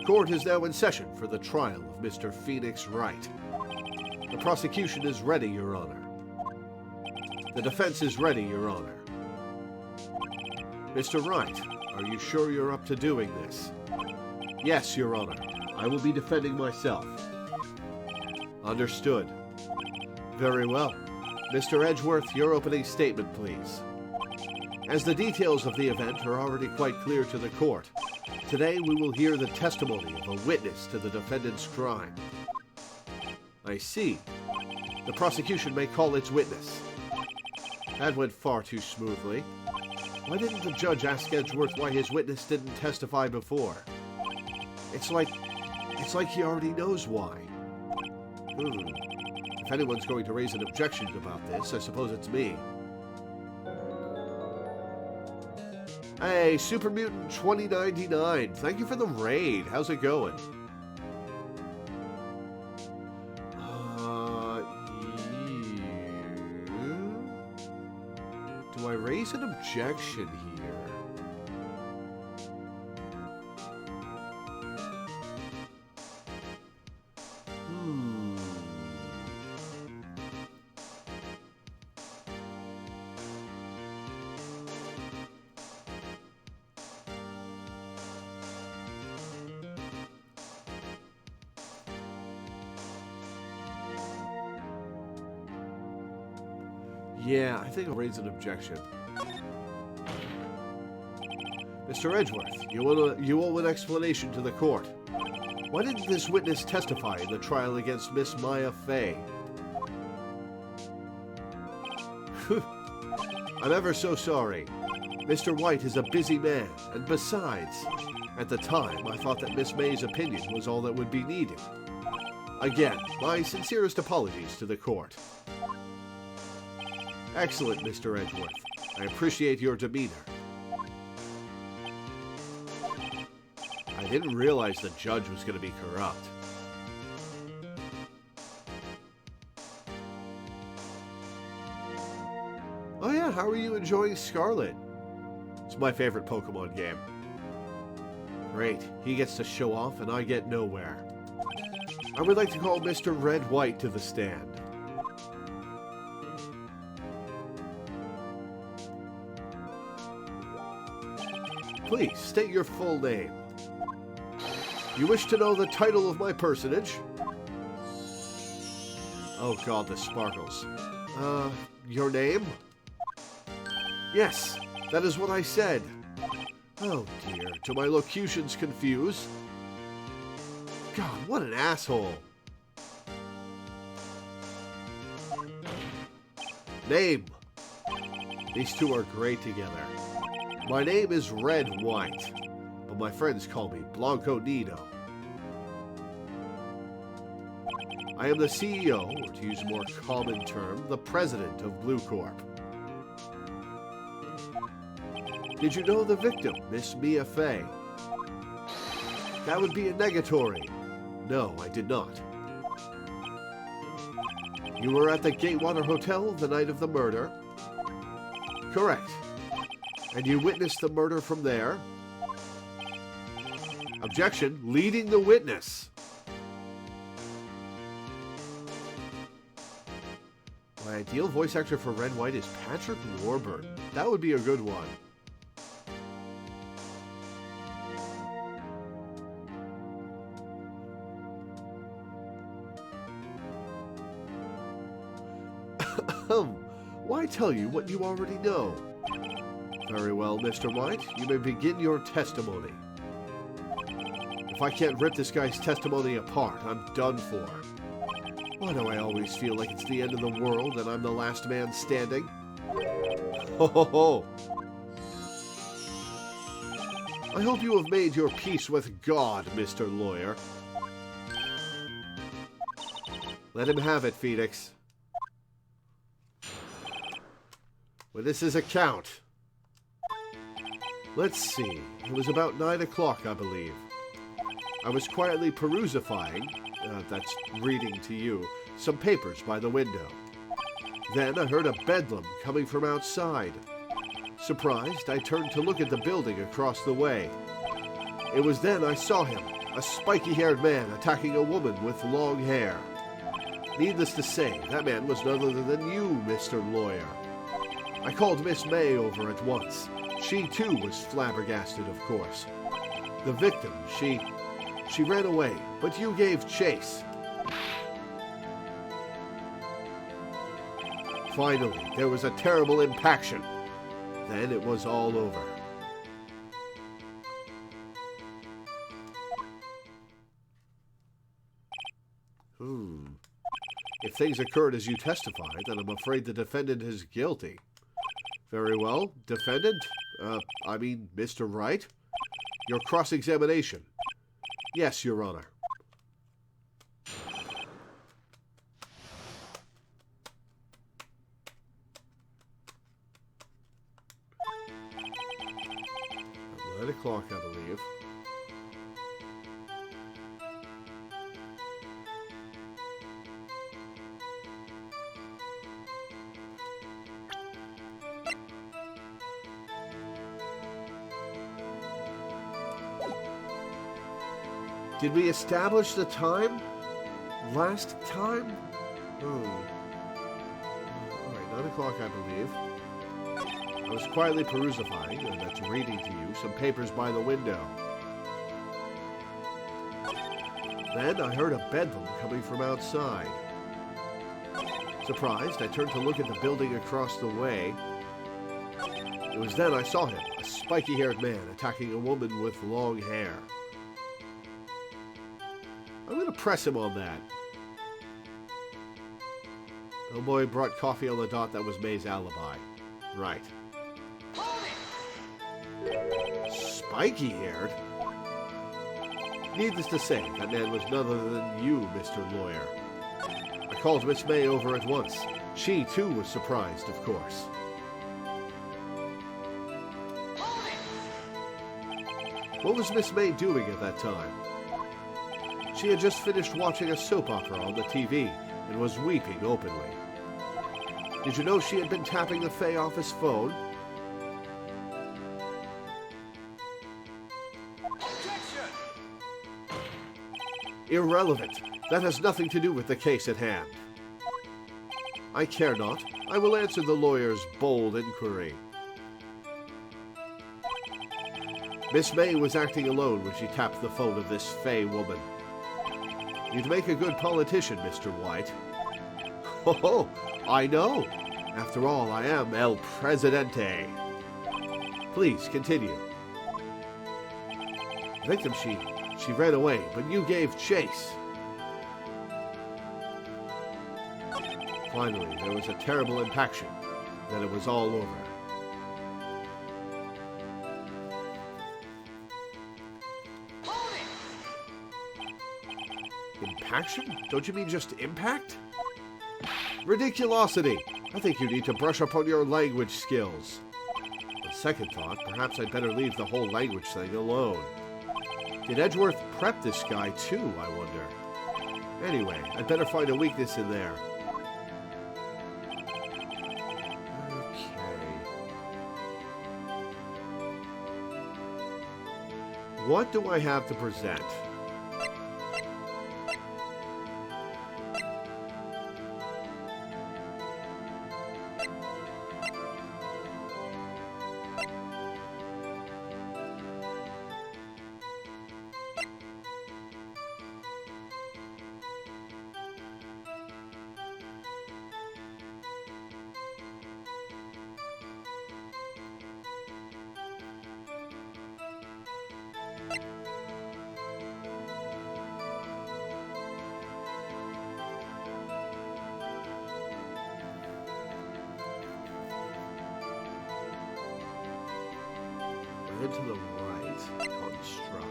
Court is now in session for the trial of Mr. Phoenix Wright. The prosecution is ready, Your Honor. The defense is ready, Your Honor. Mr. Wright, are you sure you're up to doing this? Yes, Your Honor. I will be defending myself. Understood. Very well. Mr. Edgeworth, your opening statement, please. As the details of the event are already quite clear to the court, today we will hear the testimony of a witness to the defendant's crime. I see. The prosecution may call its witness. That went far too smoothly. Why didn't the judge ask Edgeworth why his witness didn't testify before? It's like he already knows why. If anyone's going to raise an objection about this, I suppose it's me. Hey, Super Mutant 2099, thank you for the raid. How's it going? Do I raise an objection here? Yeah, I think I'll raise an objection. Mr. Edgeworth, you owe an explanation to the court. Why didn't this witness testify in the trial against Miss Maya Fey? I'm ever so sorry. Mr. White is a busy man, and besides, at the time I thought that Miss May's opinion was all that would be needed. Again, my sincerest apologies to the court. Excellent, Mr. Edgeworth. I appreciate your demeanor. I didn't realize the judge was going to be corrupt. Oh yeah, how are you enjoying Scarlet? It's my favorite Pokemon game. Great, he gets to show off and I get nowhere. I would like to call Mr. Red White to the stand. Please, state your full name. You wish to know the title of my personage? Oh god, the sparkles. Your name? Yes, that is what I said. Oh dear, do my locutions confuse? God, what an asshole. Name. These two are great together. My name is Red White, but my friends call me Blanco Nino. I am the CEO, or to use a more common term, the president of Blue Corp. Did you know the victim, Miss Mia Fey? That would be a negatory. No, I did not. You were at the Gatewater Hotel the night of the murder? Correct. And you witnessed the murder from there? Objection, leading the witness. My ideal voice actor for Red White is Patrick Warburton. That would be a good one. Why tell you what you already know? Very well, Mr. White, you may begin your testimony. If I can't rip this guy's testimony apart, I'm done for. Why do I always feel like it's the end of the world and I'm the last man standing? Ho ho ho! I hope you have made your peace with God, Mr. Lawyer. Let him have it, Phoenix. Witness's account. Let's see. It was about 9 o'clock, I believe. I was quietly perusifying, that's reading to you, some papers by the window. Then I heard a bedlam coming from outside. Surprised, I turned to look at the building across the way. It was then I saw him, a spiky-haired man attacking a woman with long hair. Needless to say, that man was none other than you, Mr. Lawyer. I called Miss May over at once. She, too, was flabbergasted, of course. The victim, she ran away, but you gave chase. Finally, there was a terrible impaction. Then it was all over. If things occurred as you testified, then I'm afraid the defendant is guilty. Very well. Defendant? Mr. Wright? Your cross-examination. Yes, Your Honor. At 9 o'clock, I believe. Did we establish the time? Last time? Alright, 9 o'clock, I believe. I was quietly perusifying, that's reading to you, some papers by the window. Then I heard a bedlam coming from outside. Surprised, I turned to look at the building across the way. It was then I saw him, a spiky-haired man attacking a woman with long hair. I'm going to press him on that. Oh boy, brought coffee on the dot. That was May's alibi. Right. Spiky-haired? Needless to say, that man was none other than you, Mr. Lawyer. I called Miss May over at once. She, too, was surprised, of course. What was Miss May doing at that time? She had just finished watching a soap opera on the TV and was weeping openly. Did you know she had been tapping the Fay office phone? Objection! Irrelevant. That has nothing to do with the case at hand. I care not. I will answer the lawyer's bold inquiry. Miss May was acting alone when she tapped the phone of this Fay woman. You'd make a good politician, Mr. White. Oh, I know. After all, I am El Presidente. Please, continue. The victim, she ran away, but you gave chase. Finally, there was a terrible impaction. Then it was all over. Impaction? Don't you mean just impact? Ridiculosity! I think you need to brush up on your language skills. On second thought, perhaps I'd better leave the whole language thing alone. Did Edgeworth prep this guy too, I wonder? Anyway, I'd better find a weakness in there. Okay. What do I have to present? To the right, construct.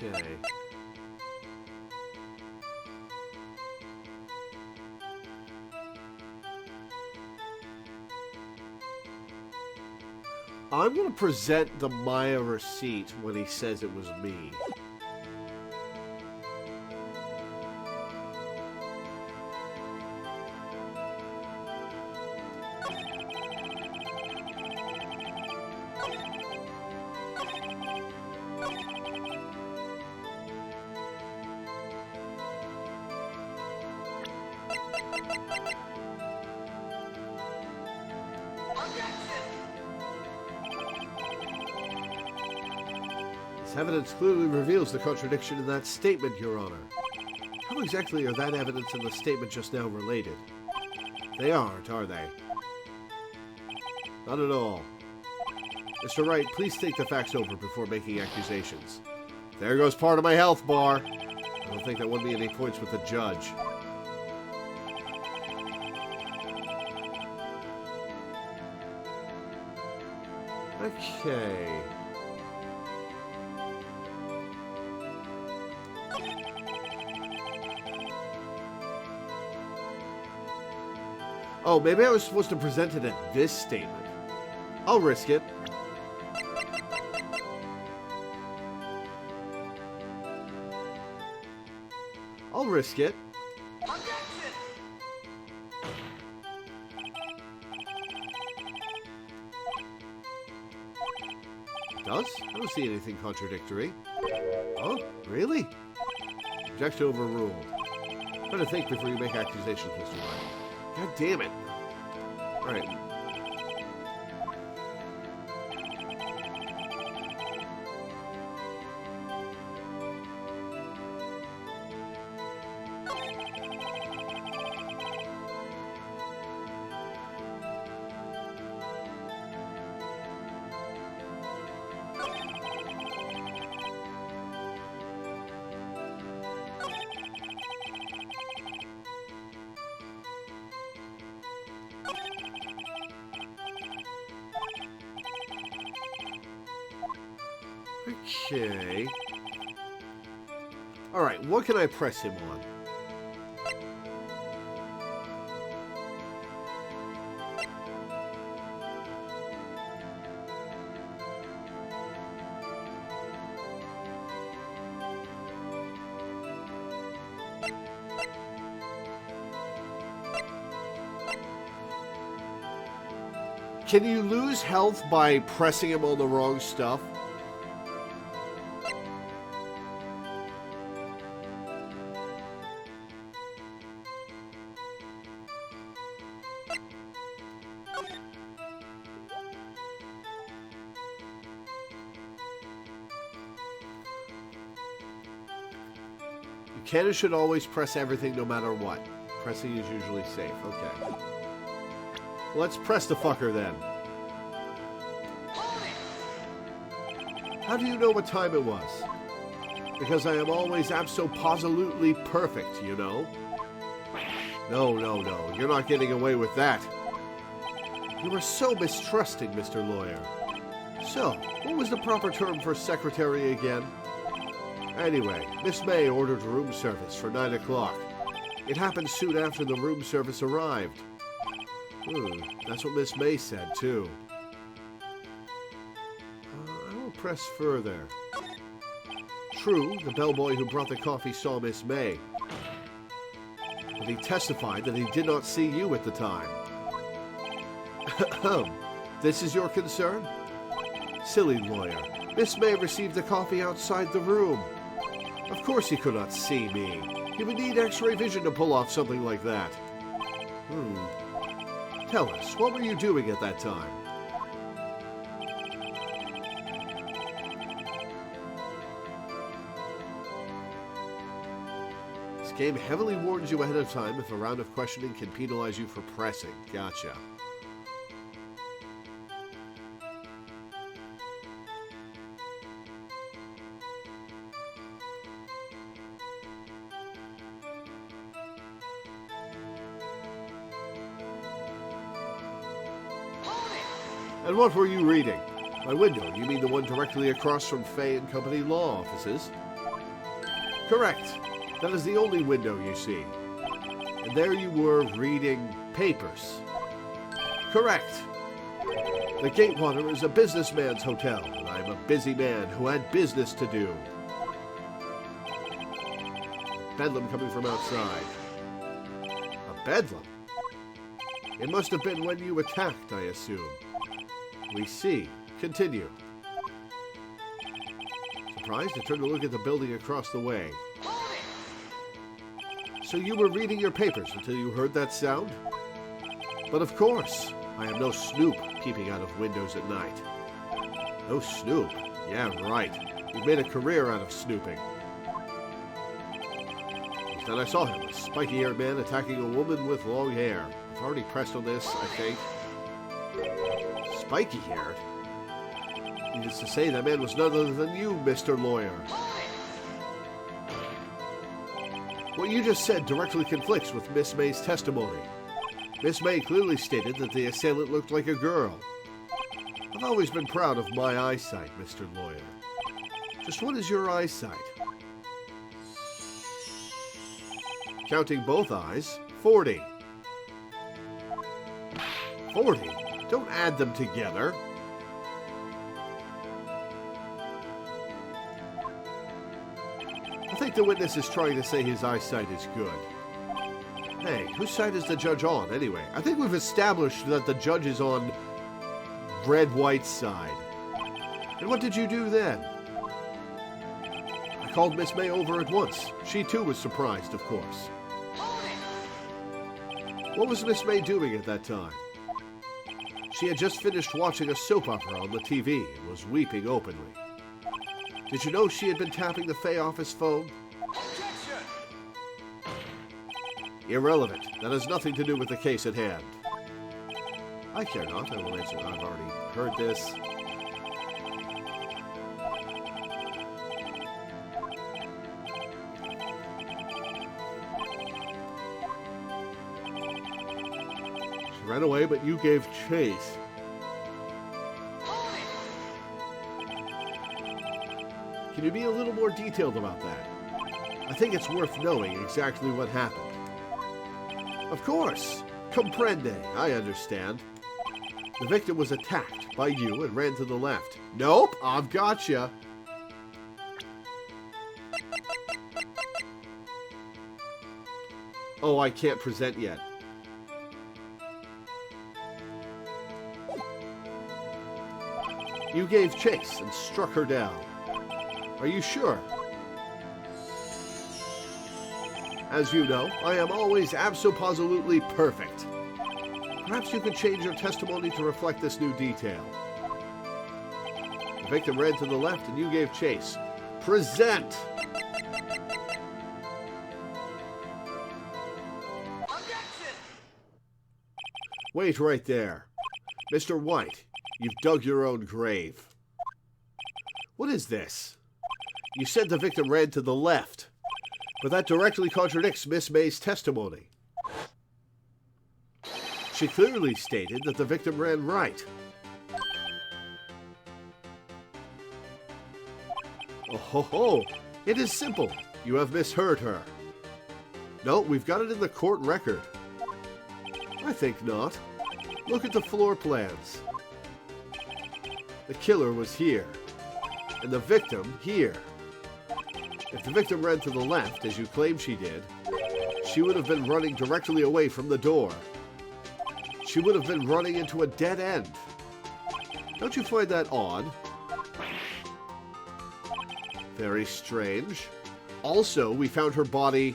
Okay. I'm going to present the Maya receipt when he says it was me. This evidence clearly reveals the contradiction in that statement, Your Honor. How exactly are that evidence and the statement just now related? They aren't, are they? Not at all. Mr. Wright, please think the facts over before making accusations. There goes part of my health bar. I don't think that won me any points with the judge. Okay. Oh, maybe I was supposed to present it at this statement. I'll risk it. I'll risk it. Does? I don't see anything contradictory. Oh, really? Objection overruled. Better think before you make accusations, Mr. Wright. God damn it. Alright. Okay. Alright, what can I press him on? Can you lose health by pressing him on the wrong stuff? Can and should always press everything no matter what. Pressing is usually safe. Okay. Let's press the fucker then. How do you know what time it was? Because I am always abso-positively perfect, you know? No. You're not getting away with that. You are so mistrusting, Mr. Lawyer. So, what was the proper term for secretary again? Anyway, Miss May ordered room service for 9 o'clock. It happened soon after the room service arrived. That's what Miss May said, too. I will press further. True, the bellboy who brought the coffee saw Miss May. But he testified that he did not see you at the time. This is your concern? Silly lawyer. Miss May received the coffee outside the room. Of course he could not see me. He would need X-ray vision to pull off something like that. Tell us, what were you doing at that time? This game heavily warns you ahead of time if a round of questioning can penalize you for pressing. Gotcha. And what were you reading? My window, you mean the one directly across from Fay and Company law offices? Correct. That is the only window you see. And there you were reading papers. Correct. The Gatewater is a businessman's hotel, and I'm a busy man who had business to do. Bedlam coming from outside. A bedlam? It must have been when you attacked, I assume. We see. Continue. Surprised to turn to look at the building across the way. So you were reading your papers until you heard that sound? But of course, I am no snoop peeping out of windows at night. No snoop? Yeah, right. You've made a career out of snooping. Instead I saw him, a spiky-haired man attacking a woman with long hair. I've already pressed on this, I think. Spiky-haired? Needless to say, that man was none other than you, Mr. Lawyer. What you just said directly conflicts with Miss May's testimony. Miss May clearly stated that the assailant looked like a girl. I've always been proud of my eyesight, Mr. Lawyer. Just what is your eyesight? Counting both eyes, 40. 40? Don't add them together. I think the witness is trying to say his eyesight is good. Hey, whose side is the judge on, anyway? I think we've established that the judge is on Red White's side. And what did you do then? I called Miss May over at once. She too was surprised, of course. What was Miss May doing at that time? She had just finished watching a soap opera on the TV and was weeping openly. Did you know she had been tapping the Fay office phone? Objection! Irrelevant. That has nothing to do with the case at hand. I care not. I will answer. I've already heard this. She ran away, but you gave chase. Can you be a little more detailed about that? I think it's worth knowing exactly what happened. Of course. Comprende. I understand. The victim was attacked by you and ran to the left. Nope, I've gotcha. Oh, I can't present yet. You gave chase and struck her down. Are you sure? As you know, I am always abso-positively perfect. Perhaps you could change your testimony to reflect this new detail. The victim ran to the left and you gave chase. Present! Wait right there. Mr. White, you've dug your own grave. What is this? You said the victim ran to the left, but that directly contradicts Miss May's testimony. She clearly stated that the victim ran right. Oh ho ho! It is simple. You have misheard her. No, we've got it in the court record. I think not. Look at the floor plans. The killer was here, and the victim here. If the victim ran to the left, as you claim she did, she would have been running directly away from the door. She would have been running into a dead end. Don't you find that odd? Very strange. Also, we found her body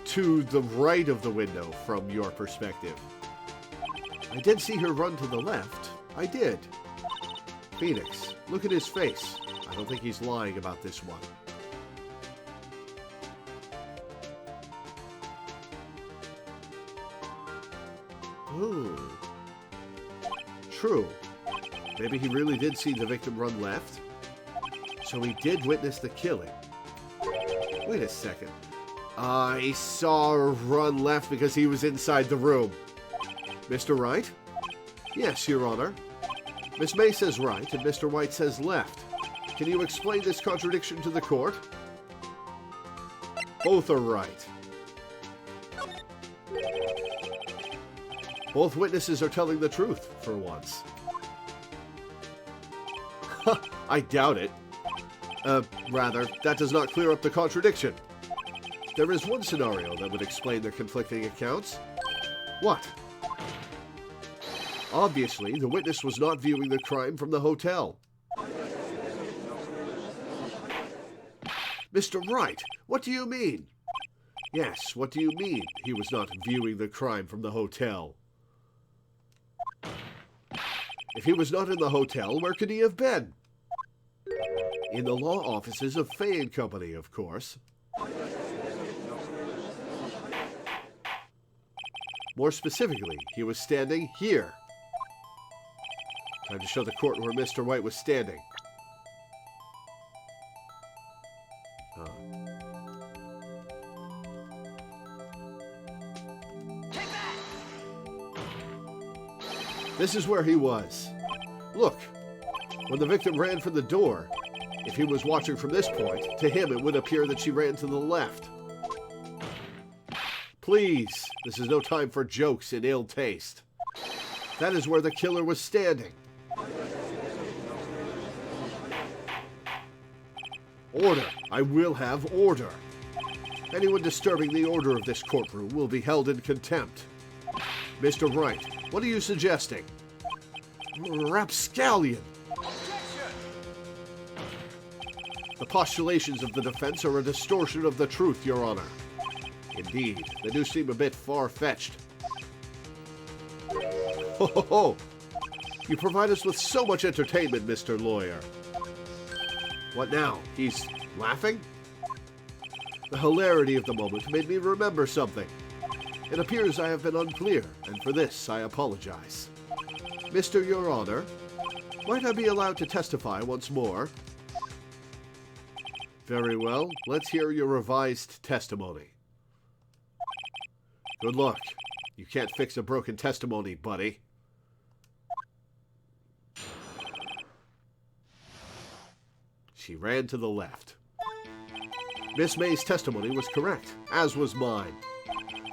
to the right of the window from your perspective. I did see her run to the left. I did. Phoenix, look at his face. I don't think he's lying about this one. True. Maybe he really did see the victim run left. So he did witness the killing. Wait a second. I saw her run left because he was inside the room. Mr. Wright? Yes, Your Honor. Miss May says right and Mr. White says left. Can you explain this contradiction to the court? Both are right. Both witnesses are telling the truth, for once. I doubt it. Rather, that does not clear up the contradiction. There is one scenario that would explain the conflicting accounts. What? Obviously, the witness was not viewing the crime from the hotel. Mr. Wright, what do you mean? Yes, what do you mean he was not viewing the crime from the hotel? If he was not in the hotel, where could he have been? In the law offices of Fay and Company, of course. More specifically, he was standing here. Time to show the court where Mr. White was standing. This is where he was. Look, when the victim ran for the door, if he was watching from this point, to him it would appear that she ran to the left. Please, this is no time for jokes in ill taste. That is where the killer was standing. Order. I will have order. Anyone disturbing the order of this courtroom will be held in contempt. Mr. Wright, what are you suggesting? Rapscallion! The postulations of the defense are a distortion of the truth, Your Honor. Indeed, they do seem a bit far-fetched. Ho ho ho! You provide us with so much entertainment, Mr. Lawyer. What now? He's laughing? The hilarity of the moment made me remember something. It appears I have been unclear, and for this I apologize. Mr. Your Honor, might I be allowed to testify once more? Very well, let's hear your revised testimony. Good luck. You can't fix a broken testimony, buddy. She ran to the left. Miss May's testimony was correct, as was mine.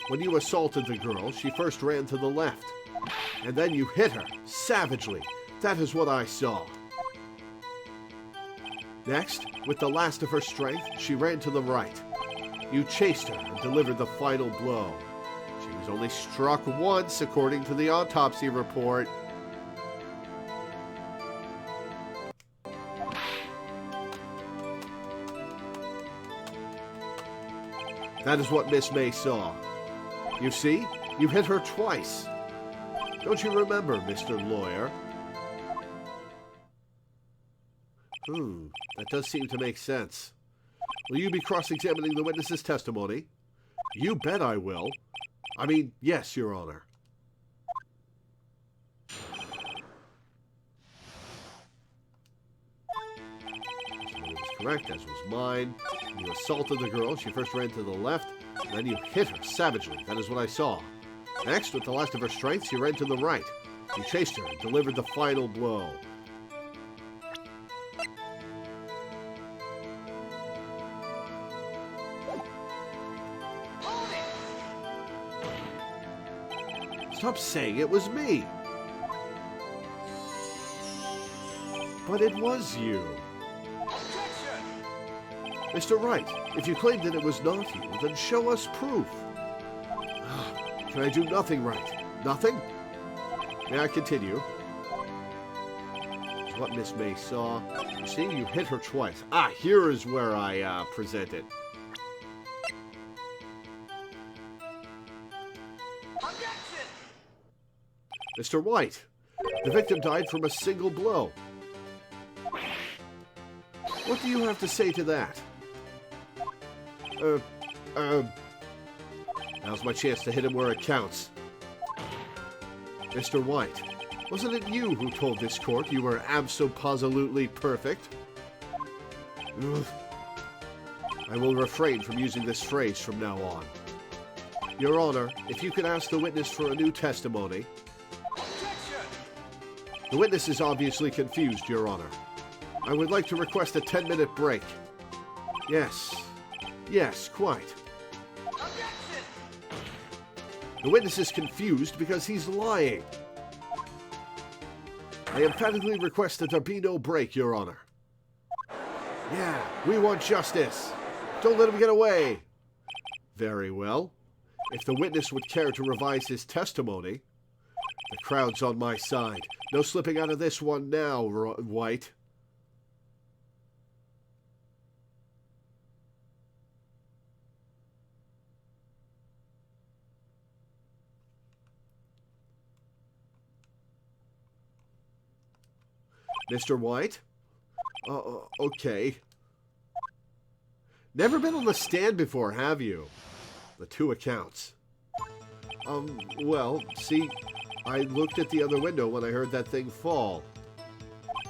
When you assaulted the girl, she first ran to the left. And then you hit her, savagely. That is what I saw. Next, with the last of her strength, she ran to the right. You chased her and delivered the final blow. She was only struck once, according to the autopsy report. That is what Miss May saw. You see, you hit her twice. Don't you remember, Mr. Lawyer? That does seem to make sense. Will you be cross-examining the witness's testimony? You bet I will. I mean, yes, Your Honor. correct, as was mine. You assaulted the girl. She first ran to the left, and then you hit her savagely. That is what I saw. Next, with the last of her strengths, you ran to the right. You chased her and delivered the final blow. Stop saying it was me. But it was you. Mr. Wright, if you claim that it was not you, then show us proof. Can I do nothing right? Nothing? May I continue? Here's what Miss May saw. You see, you hit her twice. Here is where I present it. Mr. White, the victim died from a single blow. What do you have to say to that? Now's my chance to hit him where it counts. Mr. White, wasn't it you who told this court you were abso-positively perfect? Ugh. I will refrain from using this phrase from now on. Your Honor, if you could ask the witness for a new testimony. The witness is obviously confused, Your Honor. I would like to request a 10-minute break. Yes. Yes, quite. The witness is confused because he's lying. I emphatically request that there be no break, Your Honor. Yeah, we want justice. Don't let him get away. Very well. If the witness would care to revise his testimony, the crowd's on my side. No slipping out of this one now, White. Mr. White? Okay. Never been on the stand before, have you? The two accounts. Well, see, I looked at the other window when I heard that thing fall.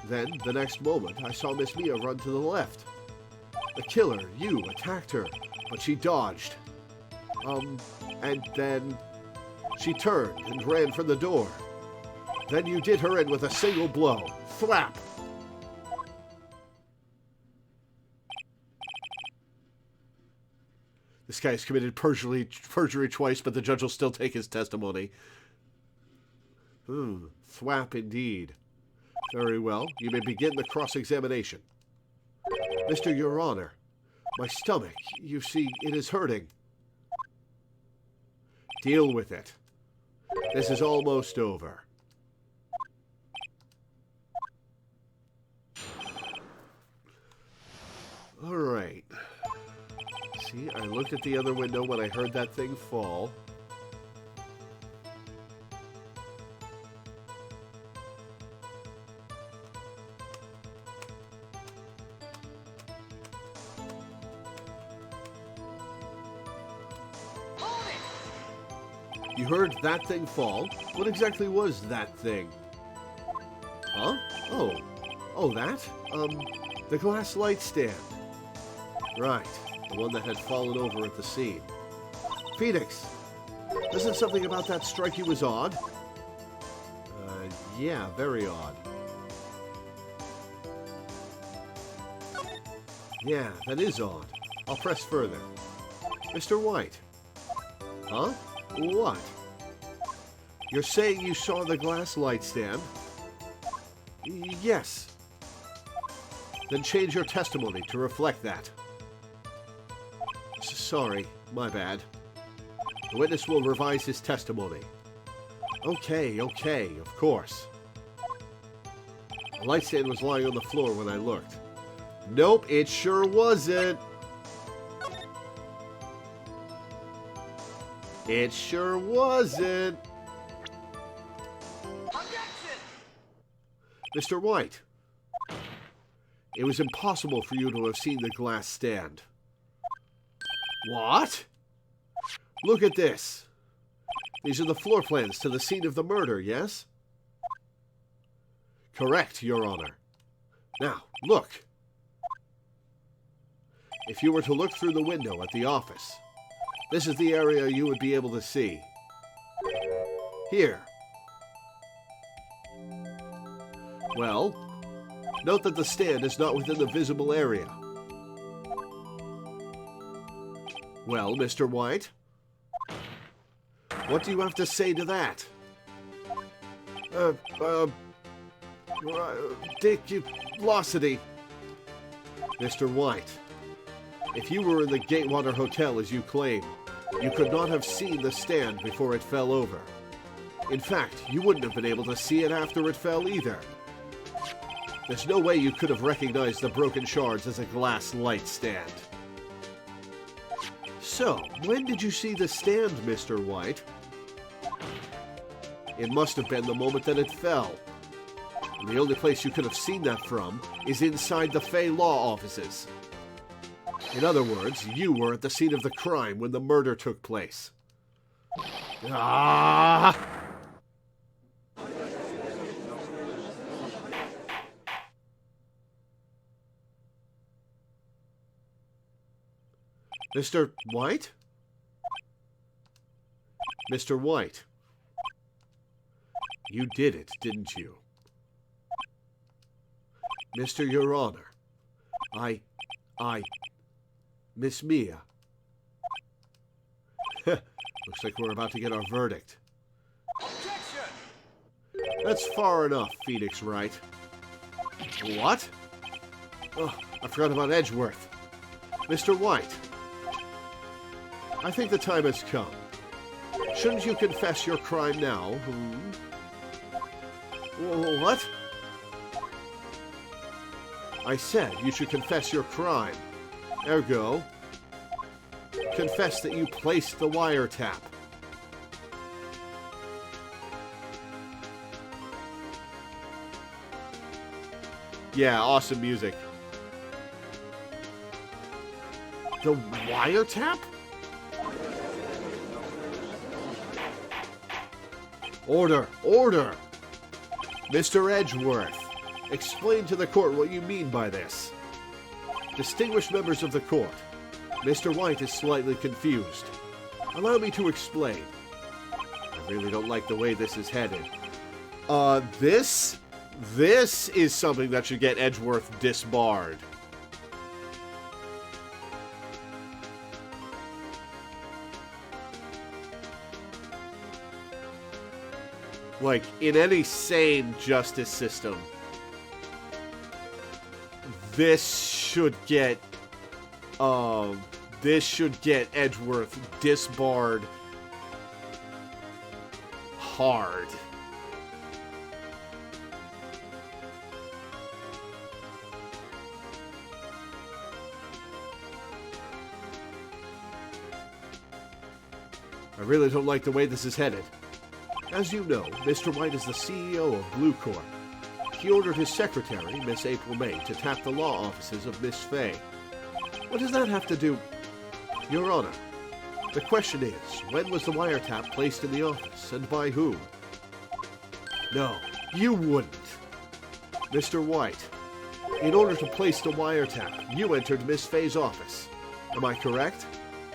Then, the next moment, I saw Miss Mia run to the left. The killer, you, attacked her, but she dodged. And then she turned and ran for the door. Then you did her in with a single blow. Thwap! This guy's committed perjury twice, but the judge will still take his testimony. Thwap indeed. Very well. You may begin the cross-examination. Mr. Your Honor, my stomach, you see, it is hurting. Deal with it. This is almost over. All right. See, I looked at the other window when I heard that thing fall. You heard that thing fall? What exactly was that thing? Huh? Oh, that? The glass light stand. Right, the one that had fallen over at the scene. Phoenix, isn't something about that strike you was odd? Yeah, very odd. Yeah, that is odd. I'll press further. Mr. White. Huh? What? You're saying you saw the glass light stand? Yes. Then change your testimony to reflect that. Sorry, my bad. The witness will revise his testimony. Okay, of course. The light stand was lying on the floor when I looked. Nope, it sure wasn't. It sure wasn't. Objection! Mr. White, it was impossible for you to have seen the glass stand. What? Look at this. These are the floor plans to the scene of the murder, yes? Correct, Your Honor. Now, look. If you were to look through the window at the office, this is the area you would be able to see. Here. Well, note that the stand is not within the visible area. Well, Mr. White? What do you have to say to that? Ridiculosity. Mr. White, if you were in the Gatewater Hotel as you claim, you could not have seen the stand before it fell over. In fact, you wouldn't have been able to see it after it fell either. There's no way you could have recognized the broken shards as a glass light stand. So, when did you see the stand, Mr. White? It must have been the moment that it fell. And the only place you could have seen that from is inside the Fey Law offices. In other words, you were at the scene of the crime when the murder took place. Ah! Mr. White? Mr. White. You did it, didn't you? Mr. Your Honor. Miss Mia. Looks like we're about to get our verdict. Objection! That's far enough, Phoenix Wright. What? Oh, I forgot about Edgeworth. Mr. White. I think the time has come. Shouldn't you confess your crime now? What? I said you should confess your crime. Ergo, confess that you placed the wiretap. Yeah, awesome music. The wiretap? Order! Order! Mr. Edgeworth, explain to the court what you mean by this. Distinguished members of the court, Mr. White is slightly confused. Allow me to explain. I really don't like the way this is headed. This is something that should get Edgeworth disbarred. Like, in any sane justice system, this should get Edgeworth disbarred hard. I really don't like the way this is headed. As you know, Mr. White is the CEO of Blue Corp. He ordered his secretary, Miss April May, to tap the law offices of Miss Fay. What does that have to do? Your Honor, the question is, when was the wiretap placed in the office, and by whom? No, you wouldn't. Mr. White, in order to place the wiretap, you entered Miss Fay's office. Am I correct?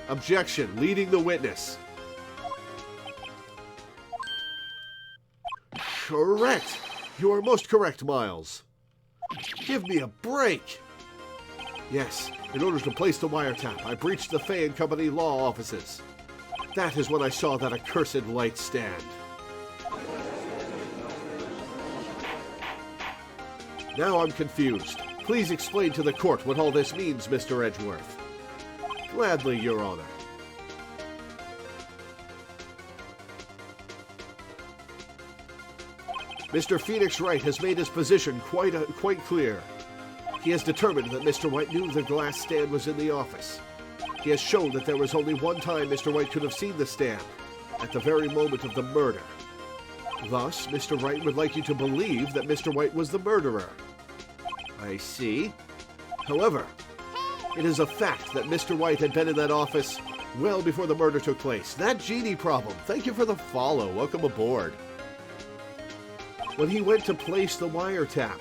Objection, leading the witness. Correct! You are most correct, Miles. Give me a break! Yes, in order to place the wiretap, I breached the Fay & Company law offices. That is when I saw that accursed light stand. Now I'm confused. Please explain to the court what all this means, Mr. Edgeworth. Gladly, Your Honor. Mr. Phoenix Wright has made his position quite clear. He has determined that Mr. White knew the glass stand was in the office. He has shown that there was only one time Mr. White could have seen the stand, at the very moment of the murder. Thus, Mr. Wright would like you to believe that Mr. White was the murderer. I see. However, it is a fact that Mr. White had been in that office well before the murder took place. That genie problem. Thank you for the follow. Welcome aboard. When he went to place the wiretap,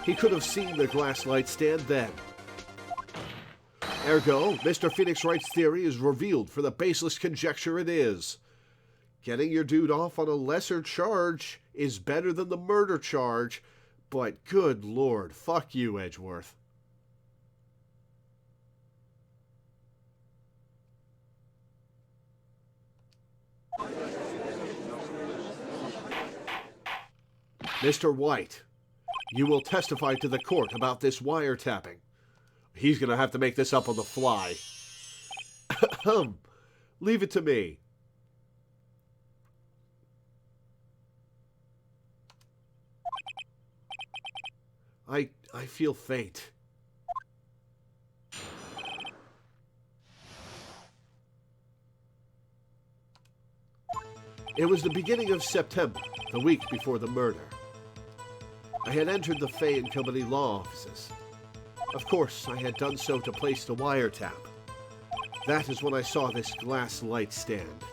he could have seen the glass light stand then. Ergo, Mr. Phoenix Wright's theory is revealed for the baseless conjecture it is. Getting your dude off on a lesser charge is better than the murder charge, but good lord, fuck you, Edgeworth. Mr. White, you will testify to the court about this wiretapping. He's going to have to make this up on the fly. Leave it to me. I feel faint. It was the beginning of September, the week before the murder. I had entered the Fay & Company law offices. Of course, I had done so to place the wiretap. That is when I saw this glass light stand.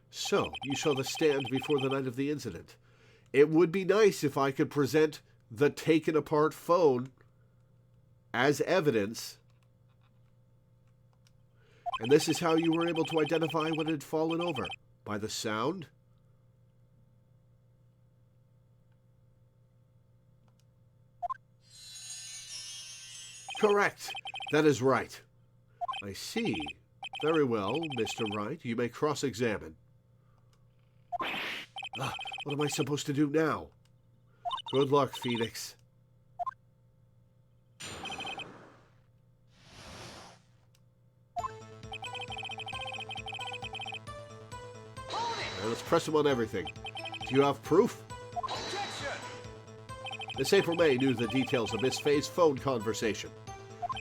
So, you saw the stand before the night of the incident. It would be nice if I could present the taken apart phone as evidence. And this is how you were able to identify what had fallen over. By the sound? Correct. That is right. I see. Very well, Mr. Wright. You may cross-examine. What am I supposed to do now? Good luck, Phoenix. Let's press him on everything. Do you have proof? Objection! Miss April May knew the details of Miss Fay's phone conversation.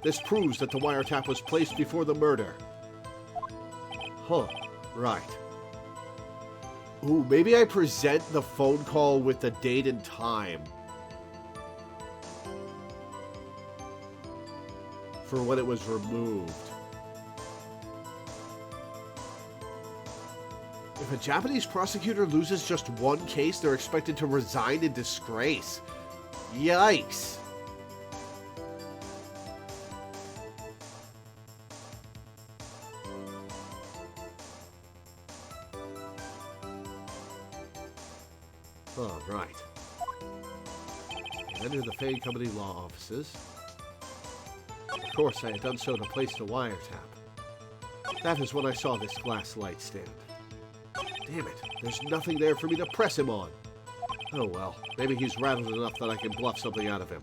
This proves that the wiretap was placed before the murder. Huh, right. Ooh, maybe I present the phone call with the date and time. For when it was removed. If a Japanese prosecutor loses just one case, they're expected to resign in disgrace. Yikes. Oh, right. Enter the Fay & Company law offices. Of course, I had done so to place the wiretap. That is when I saw this glass light stand. Damn it, there's nothing there for me to press him on. Oh well, maybe he's rattled enough that I can bluff something out of him.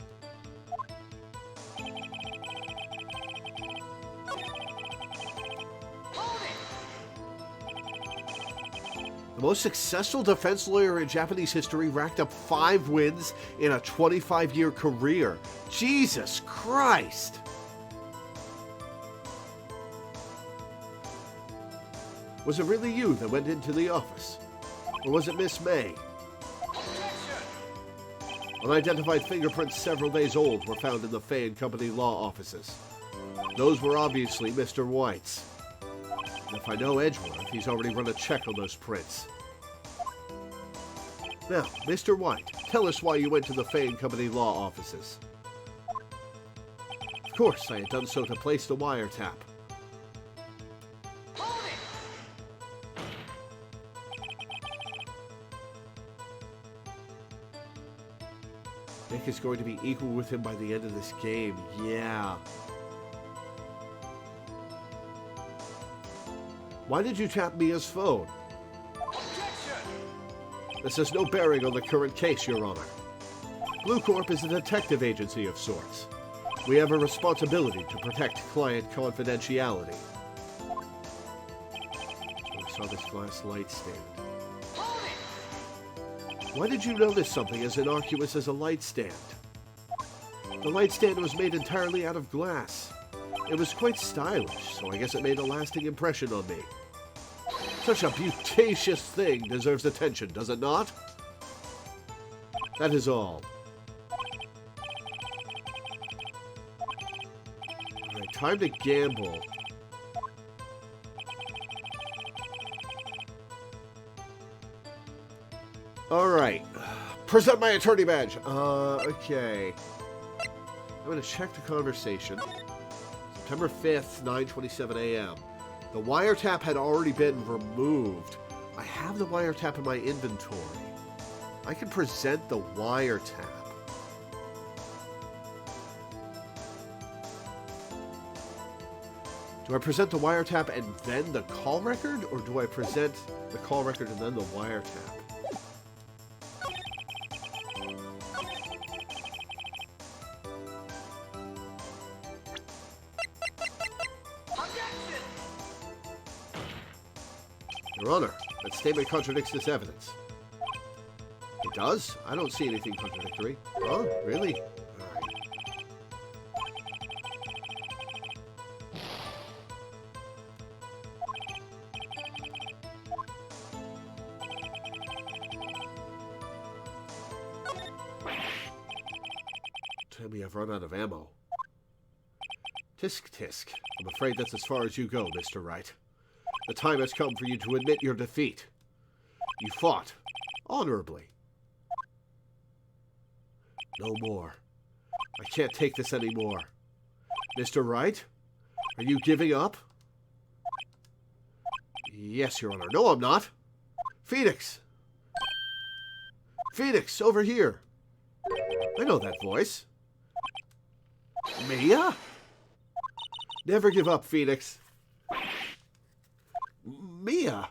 The most successful defense lawyer in Japanese history racked up 5 wins in a 25-year career. Jesus Christ! Was it really you that went into the office? Or was it Miss May? Unidentified fingerprints several days old were found in the Fay & Company law offices. Those were obviously Mr. White's. And if I know Edgeworth, he's already run a check on those prints. Now, Mr. White, tell us why you went to the Fay & Company law offices. Of course, I had done so to place the wiretap. Nick is going to be equal with him by the end of this game. Yeah. Why did you tap Mia's phone? Objection! This has no bearing on the current case, Your Honor. Blue Corp is a detective agency of sorts. We have a responsibility to protect client confidentiality. I saw this glass light stand. Why did you notice something as innocuous as a light stand? The light stand was made entirely out of glass. It was quite stylish, so I guess it made a lasting impression on me. Such a beautacious thing deserves attention, does it not? That is all. Alright, time to gamble. Alright. Present my attorney badge. Okay. I'm going to check the conversation. September 5th, 9:27 a.m. The wiretap had already been removed. I have the wiretap in my inventory. I can present the wiretap. Do I present the wiretap and then the call record? Or do I present the call record and then the wiretap? Your Honor, that statement contradicts this evidence. It does? I don't see anything contradictory. Oh, really? Alright. Tell me I've run out of ammo. Tisk tisk. I'm afraid that's as far as you go, Mr. Wright. The time has come for you to admit your defeat. You fought honorably. No more. I can't take this anymore. Mr. Wright, are you giving up? Yes, Your Honor. No, I'm not. Phoenix! Phoenix, over here. I know that voice. Mia? Never give up, Phoenix. Mia?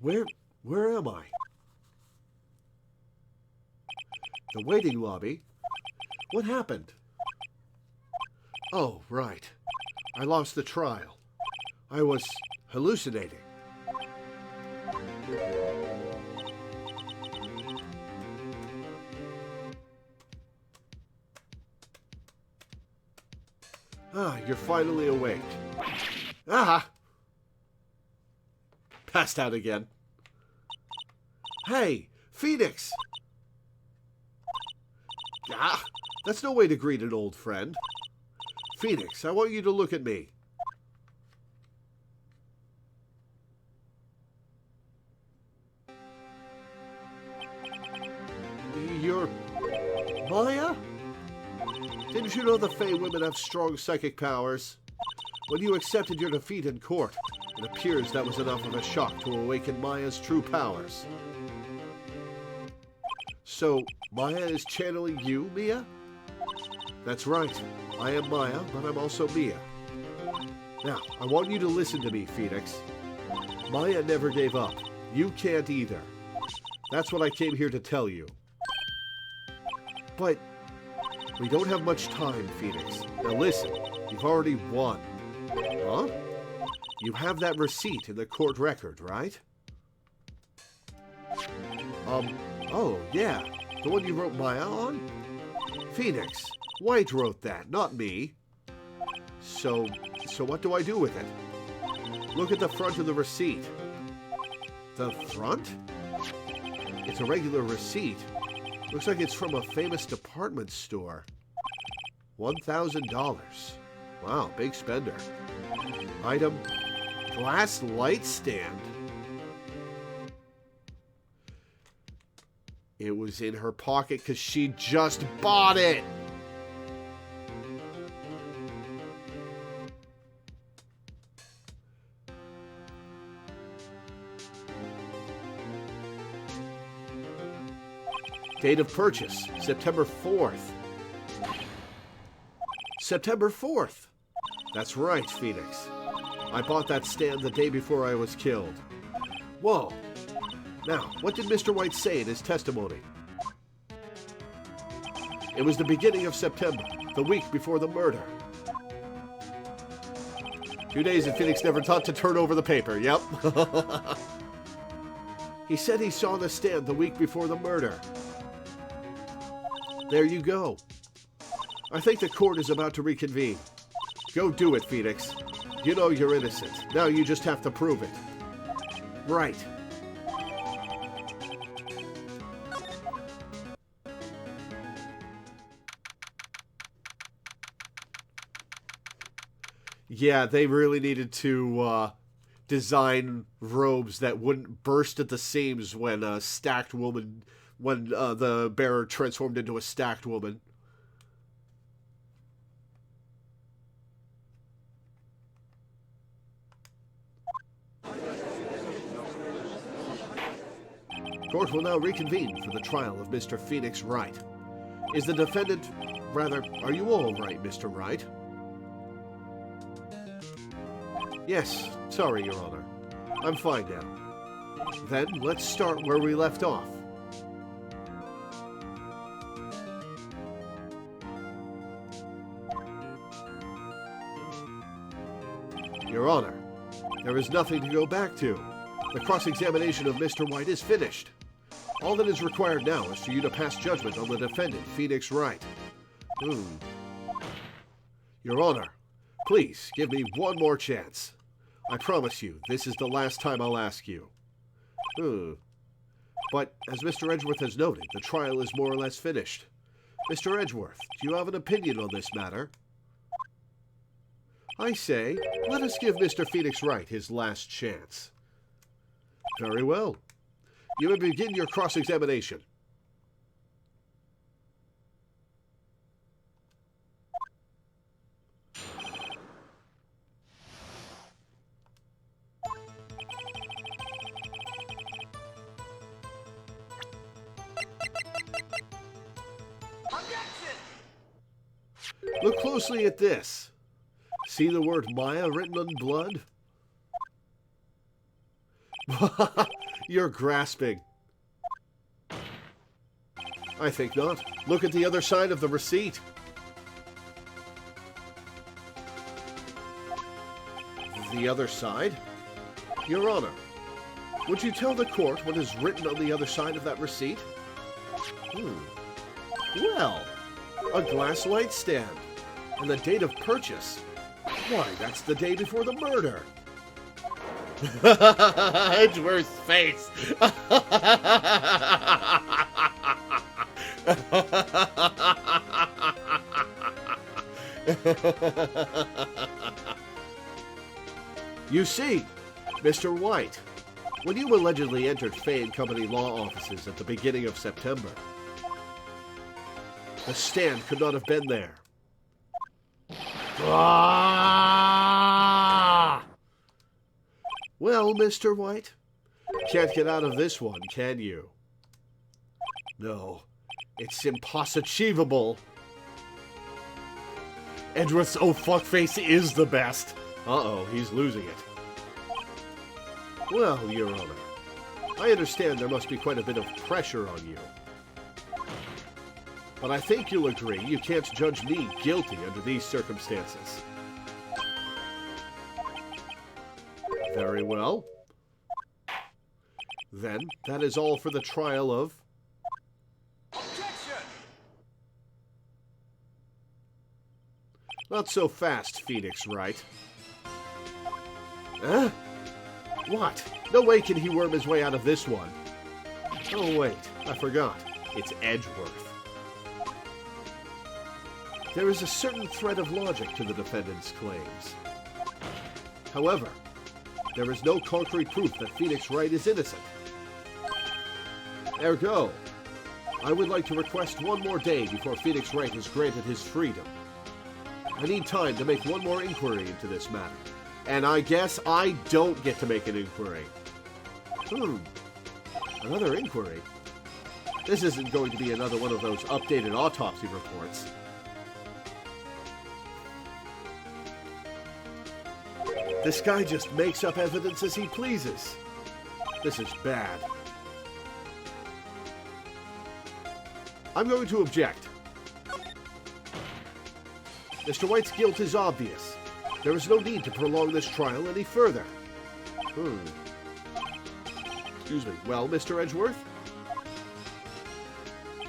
Where am I? The waiting lobby? What happened? Oh, right. I lost the trial. I was hallucinating. Ah, you're finally awake. Ah! Passed out again. Hey, Phoenix! Ah, that's no way to greet an old friend. Phoenix, I want you to look at me. You're Maya? Didn't you know the Fey women have strong psychic powers? When you accepted your defeat in court, it appears that was enough of a shock to awaken Maya's true powers. So, Maya is channeling you, Mia? That's right. I am Maya, but I'm also Mia. Now, I want you to listen to me, Phoenix. Maya never gave up. You can't either. That's what I came here to tell you. But we don't have much time, Phoenix. Now listen, you've already won. Huh? You have that receipt in the court record, right? Oh, yeah. The one you wrote Maya on? Phoenix, White wrote that, not me. So what do I do with it? Look at the front of the receipt. The front? It's a regular receipt. Looks like it's from a famous department store. $1,000. Wow, big spender. Item, glass light stand. It was in her pocket because she just bought it. Date of purchase, September 4th. September 4th. That's right, Phoenix. I bought that stand the day before I was killed. Whoa. Now, what did Mr. White say in his testimony? It was the beginning of September, the week before the murder. 2 days and Phoenix never thought to turn over the paper, yep. He said he saw the stand the week before the murder. There you go. I think the court is about to reconvene. Go do it, Phoenix. You know you're innocent. Now you just have to prove it. Right. Yeah, they really needed to design robes that wouldn't burst at the seams when the bearer transformed into a stacked woman. Court will now reconvene for the trial of Mr. Phoenix Wright. Is the defendant... Rather, are you all right, Mr. Wright? Yes, sorry, Your Honor. I'm fine now. Then, let's start where we left off. Your Honor, there is nothing to go back to. The cross-examination of Mr. White is finished. All that is required now is for you to pass judgment on the defendant, Phoenix Wright. Your Honor, please give me one more chance. I promise you, this is the last time I'll ask you. But, as Mr. Edgeworth has noted, the trial is more or less finished. Mr. Edgeworth, do you have an opinion on this matter? I say, let us give Mr. Phoenix Wright his last chance. Very well. You may begin your cross-examination. Look closely at this. See the word Maya written on blood? You're grasping. I think not. Look at the other side of the receipt. The other side? Your Honor, would you tell the court what is written on the other side of that receipt? Well, a glass light stand. And the date of purchase. Why, that's the day before the murder. Edgeworth's face. You see, Mr. White, when you allegedly entered Fay & Company law offices at the beginning of September, the stand could not have been there. Well, Mr. White, can't get out of this one, can you? No, it's impossible. Edgeworth's oh fuckface is the best. Uh-oh, he's losing it. Well, Your Honor, I understand there must be quite a bit of pressure on you. But I think you'll agree you can't judge me guilty under these circumstances. Very well. Then, that is all for the trial of... Objection! Not so fast, Phoenix Wright. Huh? What? No way can he worm his way out of this one. Oh, wait. I forgot. It's Edgeworth. There is a certain thread of logic to the defendant's claims. However, there is no concrete proof that Phoenix Wright is innocent. Ergo, I would like to request one more day before Phoenix Wright is granted his freedom. I need time to make one more inquiry into this matter. And I guess I don't get to make an inquiry. Another inquiry? This isn't going to be another one of those updated autopsy reports. This guy just makes up evidence as he pleases. This is bad. I'm going to object. Mr. White's guilt is obvious. There is no need to prolong this trial any further. Excuse me. Well, Mr. Edgeworth?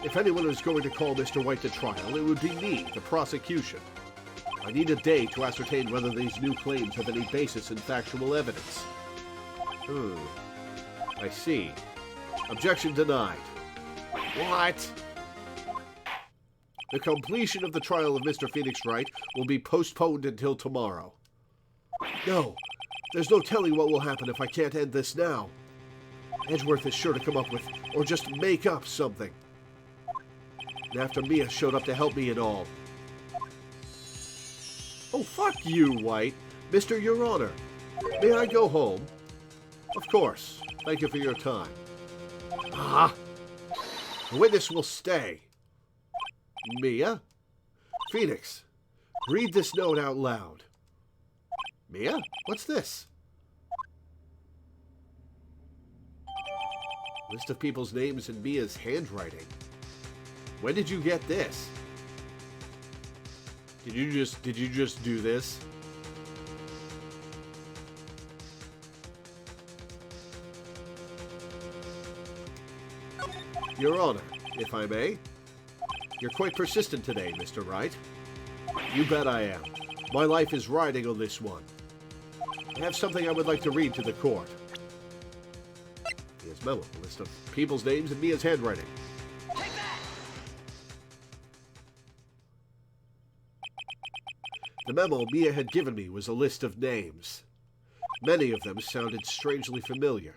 If anyone is going to call Mr. White to trial, it would be me, the prosecution. I need a day to ascertain whether these new claims have any basis in factual evidence. I see. Objection denied. What? The completion of the trial of Mr. Phoenix Wright will be postponed until tomorrow. No, there's no telling what will happen if I can't end this now. Edgeworth is sure to come up with, or just make up something. And after Mia showed up to help me and all. Oh, fuck you, White. Mr. Your Honor, may I go home? Of course. Thank you for your time. Ah! The witness will stay. Mia? Phoenix, read this note out loud. Mia? What's this? List of people's names in Mia's handwriting. When did you get this? Did you just do this? Your Honor, if I may. You're quite persistent today, Mr. Wright. You bet I am. My life is riding on this one. I have something I would like to read to the court. Mia's memo, a list of people's names in Mia's handwriting. Take that! The memo Mia had given me was a list of names. Many of them sounded strangely familiar.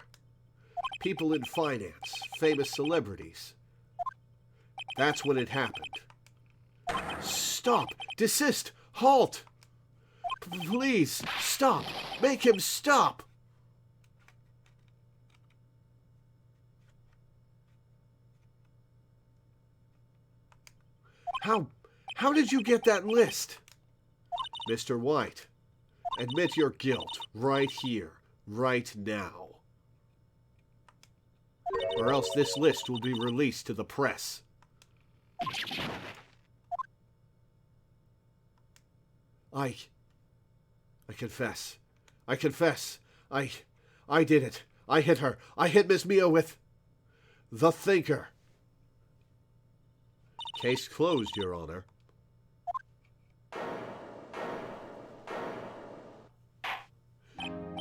People in finance, famous celebrities. That's when it happened. Stop! Desist! Halt! Please, stop! Make him stop! How did you get that list? Mr. White, admit your guilt right here, right now. Or else this list will be released to the press. I confess. I confess. I did it. I hit her. I hit Miss Mia with the thinker. Case closed, Your Honor.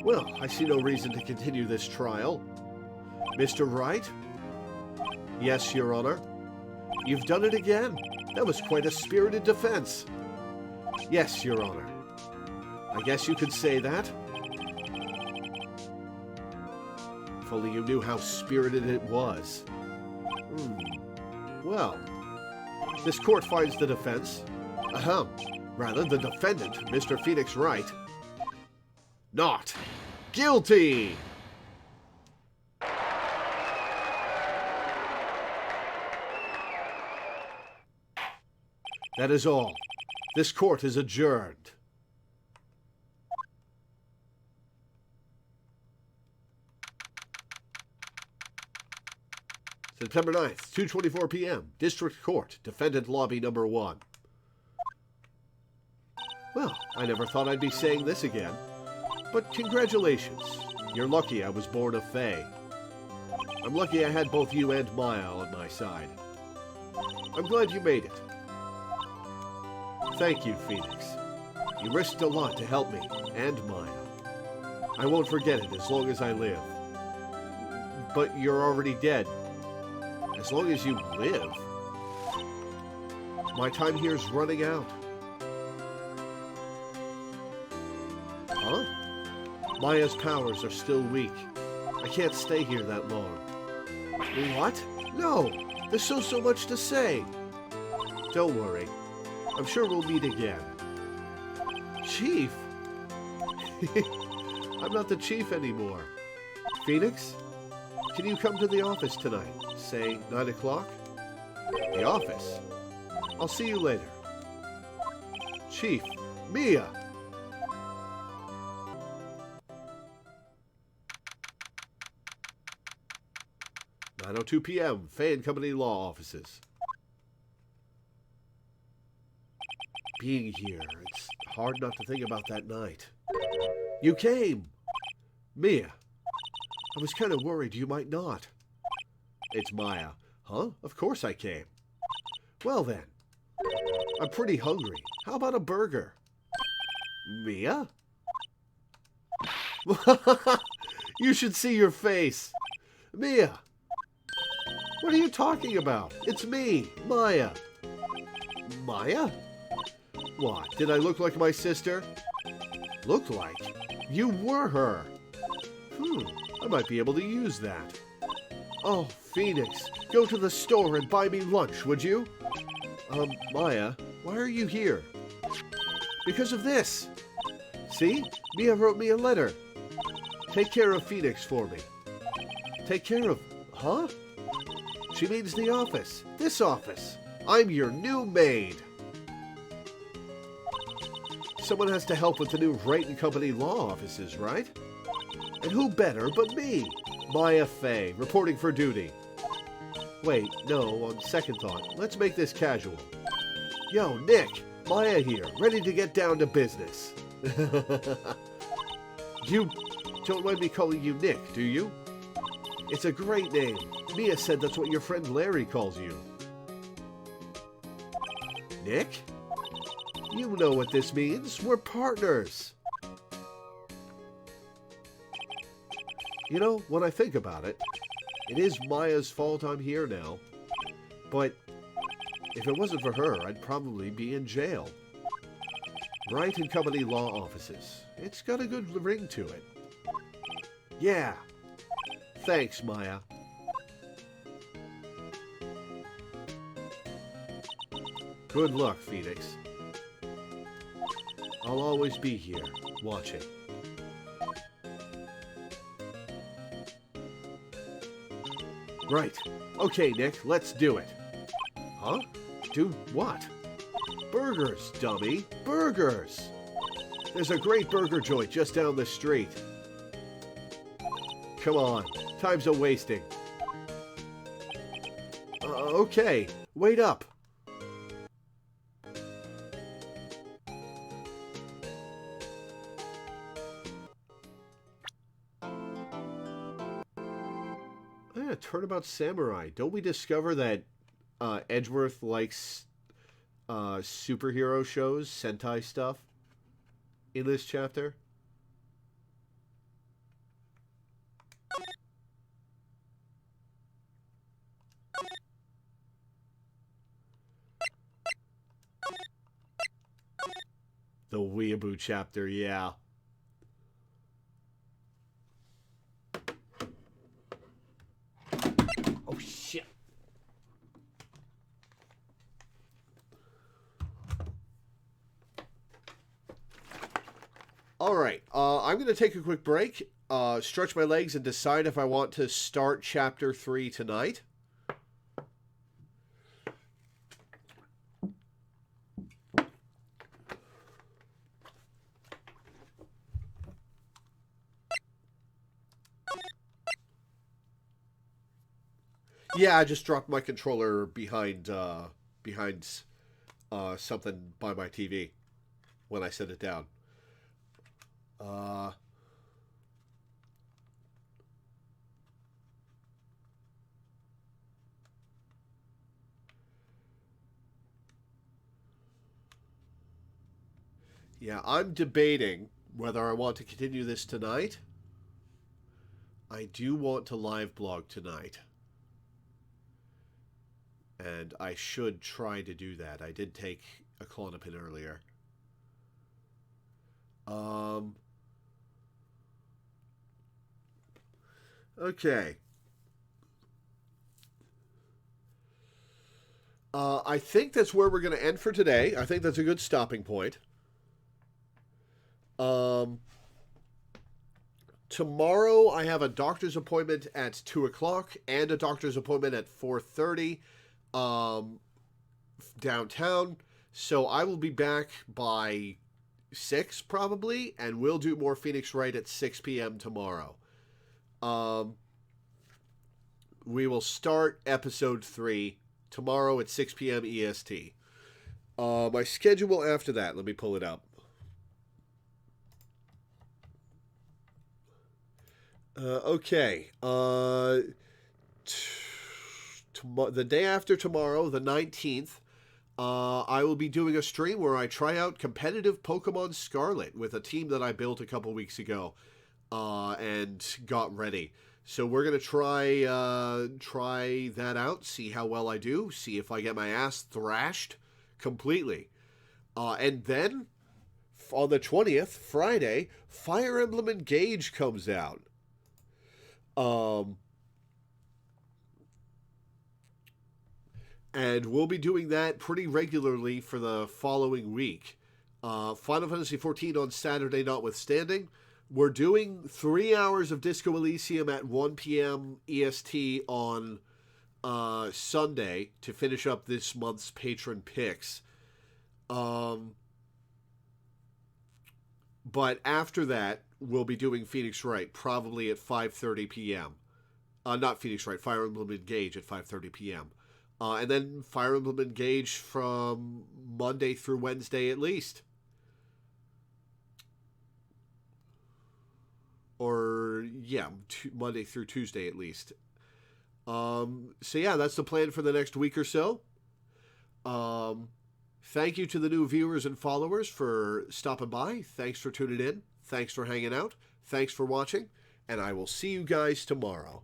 Well, I see no reason to continue this trial. Mr. Wright? Yes, Your Honor. You've done it again. That was quite a spirited defense. Yes, Your Honor. I guess you could say that. If only you knew how spirited it was. Well, this court finds the defense, rather the defendant, Mr. Phoenix Wright, not guilty! That is all. This court is adjourned. September 9th, 2:24 p.m., District Court, Defendant Lobby Number 1. Well, I never thought I'd be saying this again, but congratulations. You're lucky I was born a Fae. I'm lucky I had both you and Maya on my side. I'm glad you made it. Thank you, Phoenix. You risked a lot to help me, and Maya. I won't forget it as long as I live. But you're already dead. As long as you live. My time here's running out. Huh? Maya's powers are still weak. I can't stay here that long. What? No! There's so much to say. Don't worry. I'm sure we'll meet again. Chief? I'm not the chief anymore. Phoenix? Can you come to the office tonight? Say 9 o'clock? The office? I'll see you later. Chief, Mia! 9:02 p.m., Faye & Company Law Offices. Being here, it's hard not to think about that night. You came! Mia, I was kind of worried you might not. It's Maya. Huh? Of course I came. Well then, I'm pretty hungry. How about a burger? Mia? You should see your face. Mia! What are you talking about? It's me, Maya. Maya? What, did I look like my sister? Look like? You were her! I might be able to use that. Oh, Phoenix, go to the store and buy me lunch, would you? Maya, why are you here? Because of this. See? Mia wrote me a letter. Take care of Phoenix for me. Take care of... Huh? She means the office. This office. I'm your new maid. Someone has to help with the new Wright and Company law offices, right? And who better but me? Maya Fey, reporting for duty. Wait, no, on second thought, let's make this casual. Yo, Nick, Maya here, ready to get down to business. You don't mind me calling you Nick, do you? It's a great name. Mia said that's what your friend Larry calls you. Nick? You know what this means. We're partners. You know, when I think about it, it is Maya's fault I'm here now. But if it wasn't for her, I'd probably be in jail. Wright and Company law offices. It's got a good ring to it. Yeah. Thanks, Maya. Good luck, Phoenix. I'll always be here, watching. Right. Okay, Nick, let's do it. Huh? Do what? Burgers, dummy. Burgers! There's a great burger joint just down the street. Come on. Time's a-wasting. Okay. Wait up. Turnabout Samurai. Don't we discover that Edgeworth likes superhero shows, Sentai stuff, in this chapter? The Weeaboo chapter, yeah. Oh, shit. All right, I'm going to take a quick break, stretch my legs, and decide if I want to start Chapter 3 tonight. Yeah, I just dropped my controller behind something by my TV when I set it down. Yeah, I'm debating whether I want to continue this tonight. I do want to live blog tonight. And I should try to do that. I did take a Klonopin earlier. Okay. I think that's where we're going to end for today. I think that's a good stopping point. Tomorrow I have a doctor's appointment at 2 o'clock and a doctor's appointment at 4:30 downtown. So I will be back by 6 probably, and we'll do more Phoenix Wright at 6 p.m. tomorrow. We will start episode 3 tomorrow at 6 p.m. EST. My schedule after that, let me pull it up. Okay. The day after tomorrow, the 19th, I will be doing a stream where I try out competitive Pokemon Scarlet with a team that I built a couple weeks ago and got ready. So we're going to try that out, see how well I do, see if I get my ass thrashed completely. And then On the 20th, Friday, Fire Emblem Engage comes out. And we'll be doing that pretty regularly for the following week. Final Fantasy XIV on Saturday notwithstanding. We're doing 3 hours of Disco Elysium at 1 p.m. EST on Sunday to finish up this month's patron picks. But after that, we'll be doing Phoenix Wright, probably at 5:30 p.m. Not Phoenix Wright, Fire Emblem Engage at 5:30 p.m. And then Fire Emblem Engage from Monday through Wednesday at least. Or, yeah, Monday through Tuesday at least. So, yeah, that's the plan for the next week or so. Thank you to the new viewers and followers for stopping by. Thanks for tuning in. Thanks for hanging out. Thanks for watching. And I will see you guys tomorrow.